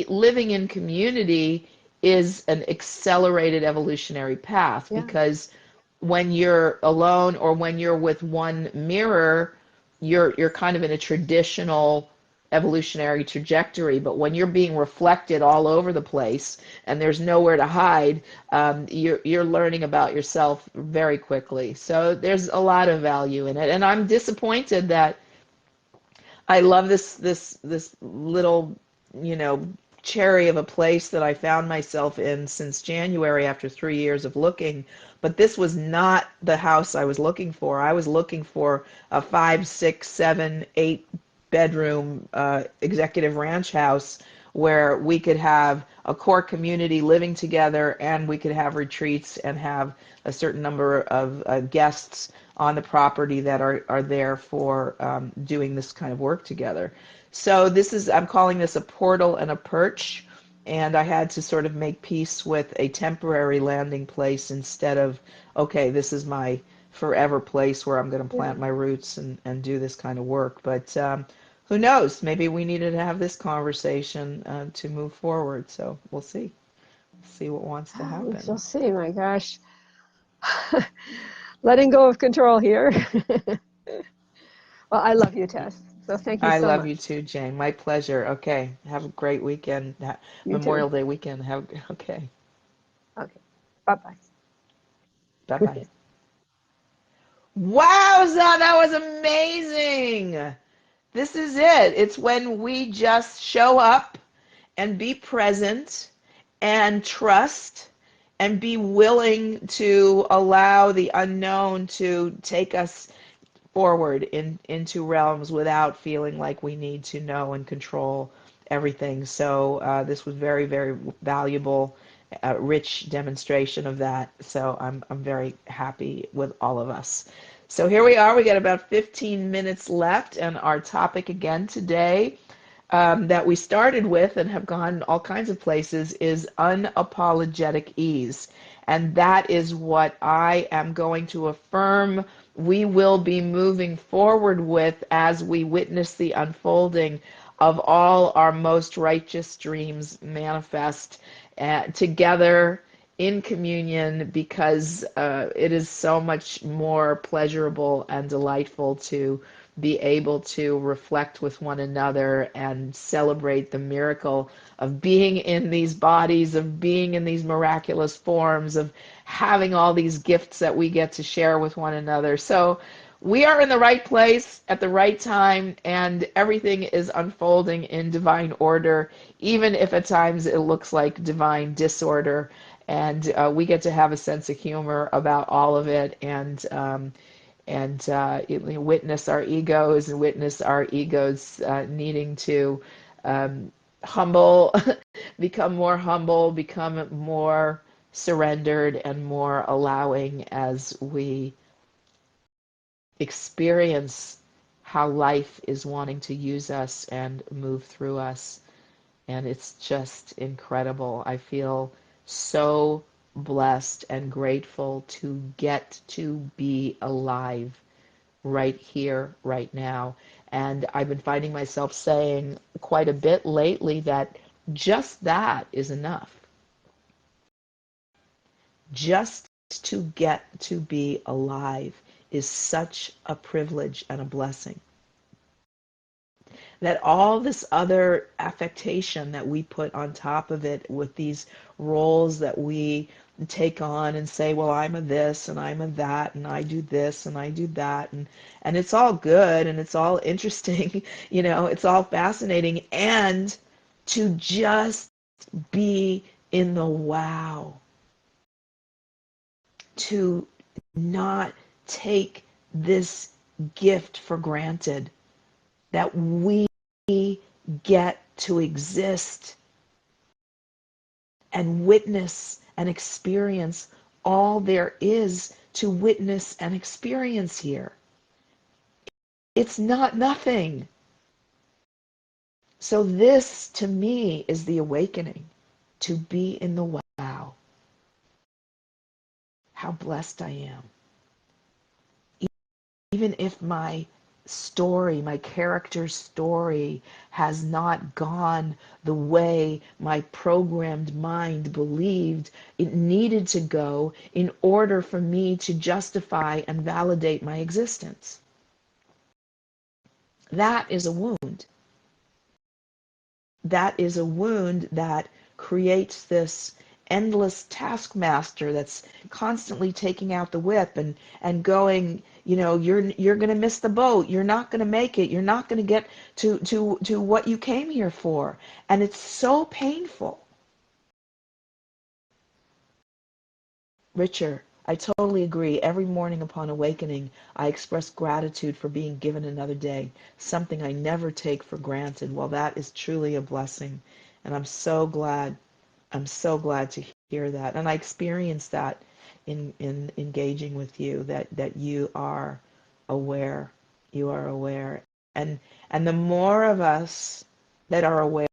living in community is an accelerated evolutionary path Yeah, because when you're alone or when you're with one mirror, you're kind of in a traditional evolutionary trajectory. But when you're being reflected all over the place and there's nowhere to hide, you're learning about yourself very quickly. So there's a lot of value in it, and I'm disappointed that I love this little, you know, cherry of a place that I found myself in since January after 3 years of looking. But this was not the house I was looking for. I was looking for a 5, 6, 7, 8 bedroom executive ranch house where we could have a core community living together and we could have retreats and have a certain number of guests on the property that are there for doing this kind of work together. So I'm calling this a portal and a perch, and I had to sort of make peace with a temporary landing place instead of, okay, this is my forever place where I'm going to yeah. plant my roots and do this kind of work. But who knows? Maybe we needed to have this conversation to move forward. So we'll see. See what wants to We shall happen. see. My gosh. Letting go of control here. Well, I love you, Tess. So thank you I so love you much. too, Jane. My pleasure. Okay. Have a great weekend. You too. Memorial Day weekend. Okay. Okay. Bye-bye. Bye-bye. Wowza, that was amazing. This is it. It's when we just show up and be present and trust and be willing to allow the unknown to take us forward into realms without feeling like we need to know and control everything. So this was very, very valuable, rich demonstration of that. So I'm very happy with all of us. So here we are. We got about 15 minutes left, and our topic again today that we started with and have gone all kinds of places is unapologetic ease. And that is what I am going to affirm we will be moving forward with as we witness the unfolding of all our most righteous dreams manifest together in communion, because it is so much more pleasurable and delightful to be able to reflect with one another and celebrate the miracle of being in these bodies, of being in these miraculous forms, of having all these gifts that we get to share with one another. So we are in the right place at the right time, and everything is unfolding in divine order, even if at times it looks like divine disorder. And we get to have a sense of humor about all of it, and witness our egos and witness our egos needing to humble, become more surrendered and more allowing as we experience how life is wanting to use us and move through us. And it's just incredible. I feel so blessed and grateful to get to be alive right here, right now. And I've been finding myself saying quite a bit lately that just that is enough. Just to get to be alive is such a privilege and a blessing. That all this other affectation that we put on top of it with these roles that we take on and say, well, I'm a this and I'm a that and I do this and I do that, and it's all good and it's all interesting, it's all fascinating, and to just be in the wow, to not take this gift for granted, that we get to exist and witness and experience all there is to witness and experience here. It's not nothing. So this, to me, is the awakening, to be in the wow. How blessed I am. Even if my story, my character's story, has not gone the way my programmed mind believed it needed to go in order for me to justify and validate my existence. That is a wound. That is a wound that creates this endless taskmaster that's constantly taking out the whip and going, you're going to miss the boat, you're not going to make it, you're not going to get to what you came here for. And it's so painful. Richard, I totally agree. Every morning upon awakening, I express gratitude for being given another day, something I never take for granted. Well, that is truly a blessing. And I'm so glad to hear that. And I experienced that in engaging with you, that you are aware. You are aware. And the more of us that are aware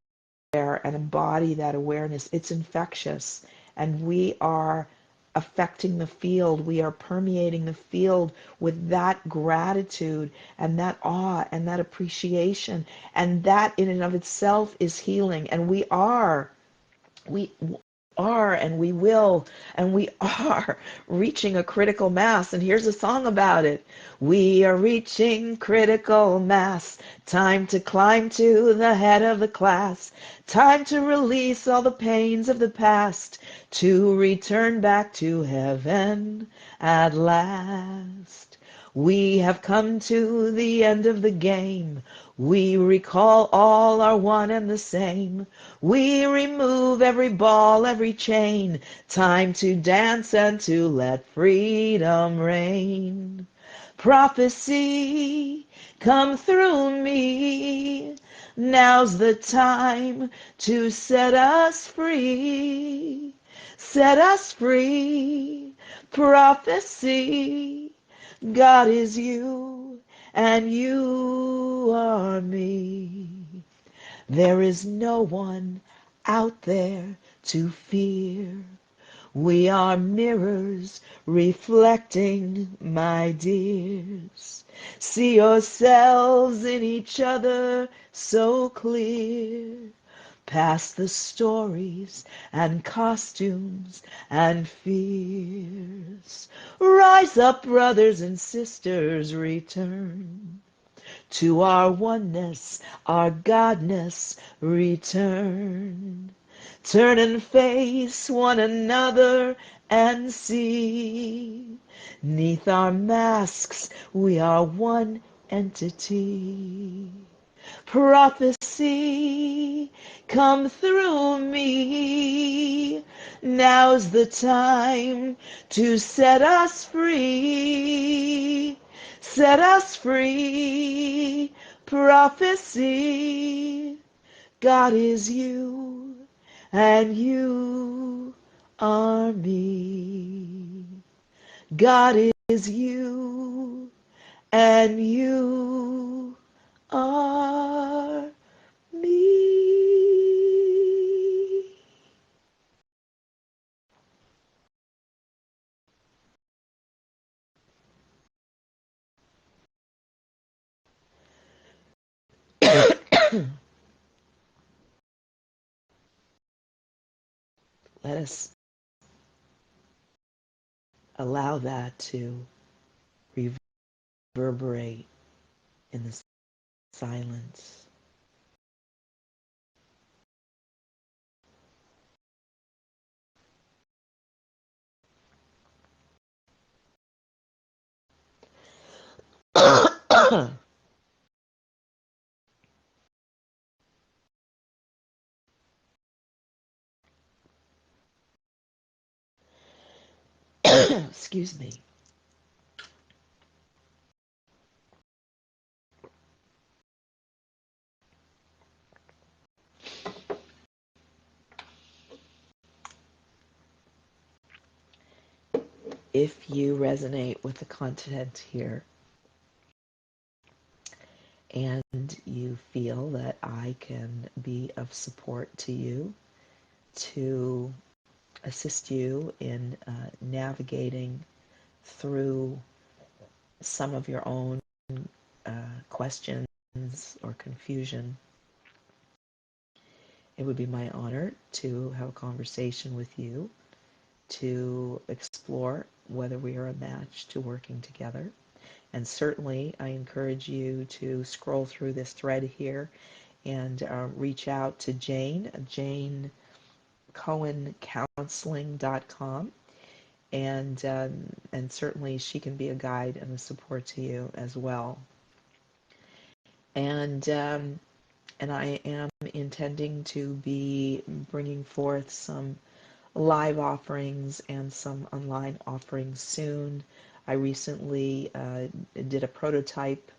and embody that awareness, it's infectious. And we are affecting the field. We are permeating the field with that gratitude and that awe and that appreciation. And that in and of itself is healing. And we are and we will and we are reaching a critical mass. And here's a song about it. We are reaching critical mass. Time to climb to the head of the class. Time to release all the pains of the past. To return back to heaven at last. We have come to the end of the game. We recall all are one and the same. We remove every ball, every chain. Time to dance and to let freedom reign. Prophecy, come through me. Now's the time to set us free. Set us free. Prophecy, God is you and you are me. There is no one out there to fear. We are mirrors reflecting, my dears. See yourselves in each other so clear. Past the stories and costumes and fears. Rise up, brothers and sisters, return. To our oneness, our Godness, return. Turn and face one another and see. 'Neath our masks, we are one entity. Prophecy, come through me. Now's the time to set us free. Set us free. Prophecy, God is you and you are me. God is you and you are me. Let us allow that to reverberate in the silence. Excuse me. If you resonate with the content here and you feel that I can be of support to you to assist you in navigating through some of your own questions or confusion, it would be my honor to have a conversation with you to explore whether we are a match to working together. And certainly I encourage you to scroll through this thread here and reach out to Jane, JaneCohenCounseling.com, and certainly she can be a guide and a support to you as well. And I am intending to be bringing forth some live offerings and some online offerings soon. I recently did a prototype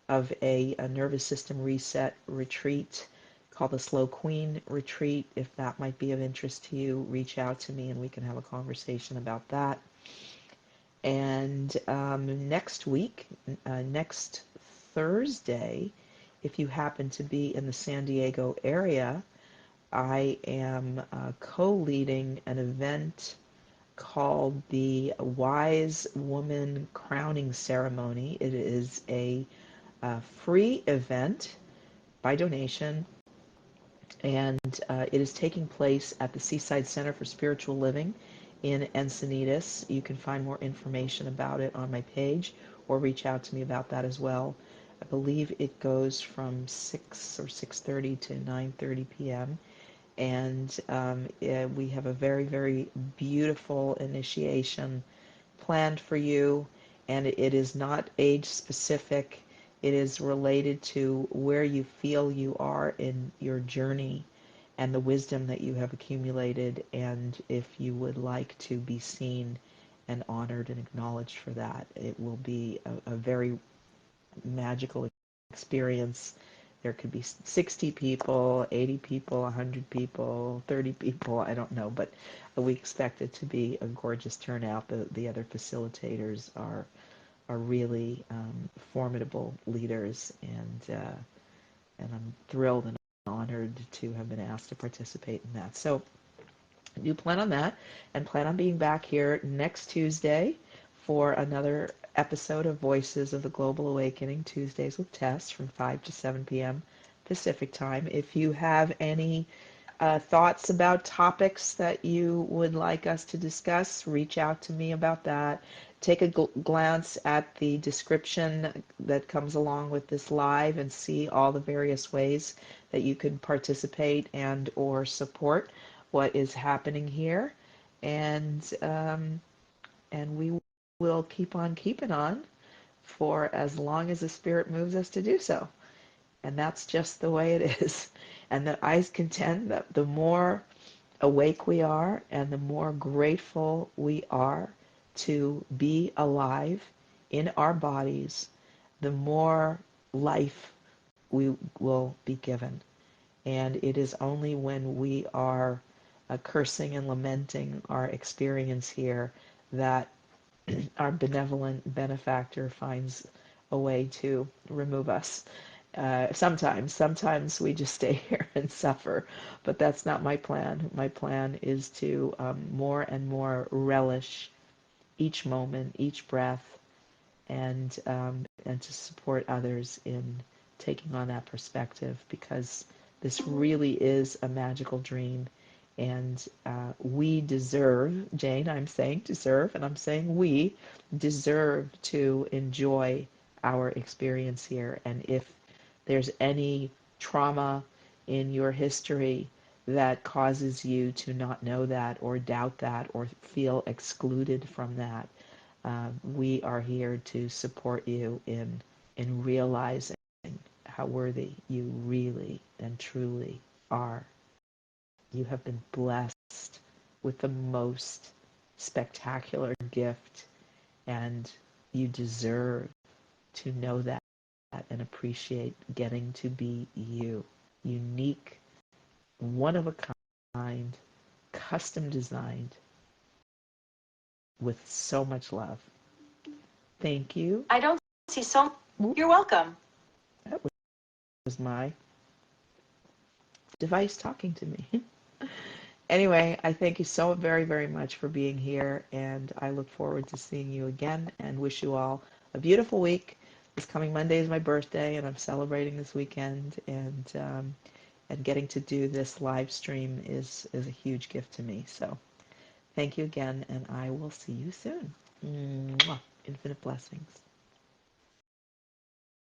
of a nervous system reset retreat called the Slow Queen Retreat. If that might be of interest to you, reach out to me and we can have a conversation about that. And next week, next Thursday, if you happen to be in the San Diego area, I am co-leading an event called the Wise Woman Crowning Ceremony. It is a free event by donation, and it is taking place at the Seaside Center for Spiritual Living in Encinitas. You can find more information about it on my page or reach out to me about that as well. I believe it goes from 6 or 6:30 to 9:30 p.m. And we have a very, very beautiful initiation planned for you, and it is not age specific. It is related to where you feel you are in your journey and the wisdom that you have accumulated, and if you would like to be seen and honored and acknowledged for that. It will be a very magical experience. There could be 60 people, 80 people, 100 people, 30 people, I don't know, but we expect it to be a gorgeous turnout. The other facilitators are really formidable leaders, and I'm thrilled and honored to have been asked to participate in that. So do plan on that, and plan on being back here next Tuesday for another episode of Voices of the Global Awakening, Tuesdays with Tess, from 5 to 7 p.m. Pacific Time. If you have any thoughts about topics that you would like us to discuss, reach out to me about that. Take a glance at the description that comes along with this live and see all the various ways that you can participate and or support what is happening here. And we will keep on keeping on for as long as the Spirit moves us to do so. And that's just the way it is. And that I contend that the more awake we are and the more grateful we are to be alive in our bodies, the more life we will be given. And it is only when we are cursing and lamenting our experience here that our benevolent benefactor finds a way to remove us. Sometimes we just stay here and suffer, but that's not my plan. My plan is to more and more relish each moment, each breath, and to support others in taking on that perspective, because this really is a magical dream, and we deserve, Jane, I'm saying deserve, and I'm saying we deserve to enjoy our experience here. And if there's any trauma in your history that causes you to not know that or doubt that or feel excluded from that, we are here to support you in realizing how worthy you really and truly are. You have been blessed with the most spectacular gift, and you deserve to know that and appreciate getting to be you. Unique, one of a kind, custom designed, with so much love. Thank you. I don't see so. You're welcome. That was my device talking to me. Anyway, I thank you so very, very much for being here, and I look forward to seeing you again and wish you all a beautiful week. This coming Monday is my birthday, and I'm celebrating this weekend, and getting to do this live stream is a huge gift to me. So thank you again, and I will see you soon. Mwah. Infinite blessings.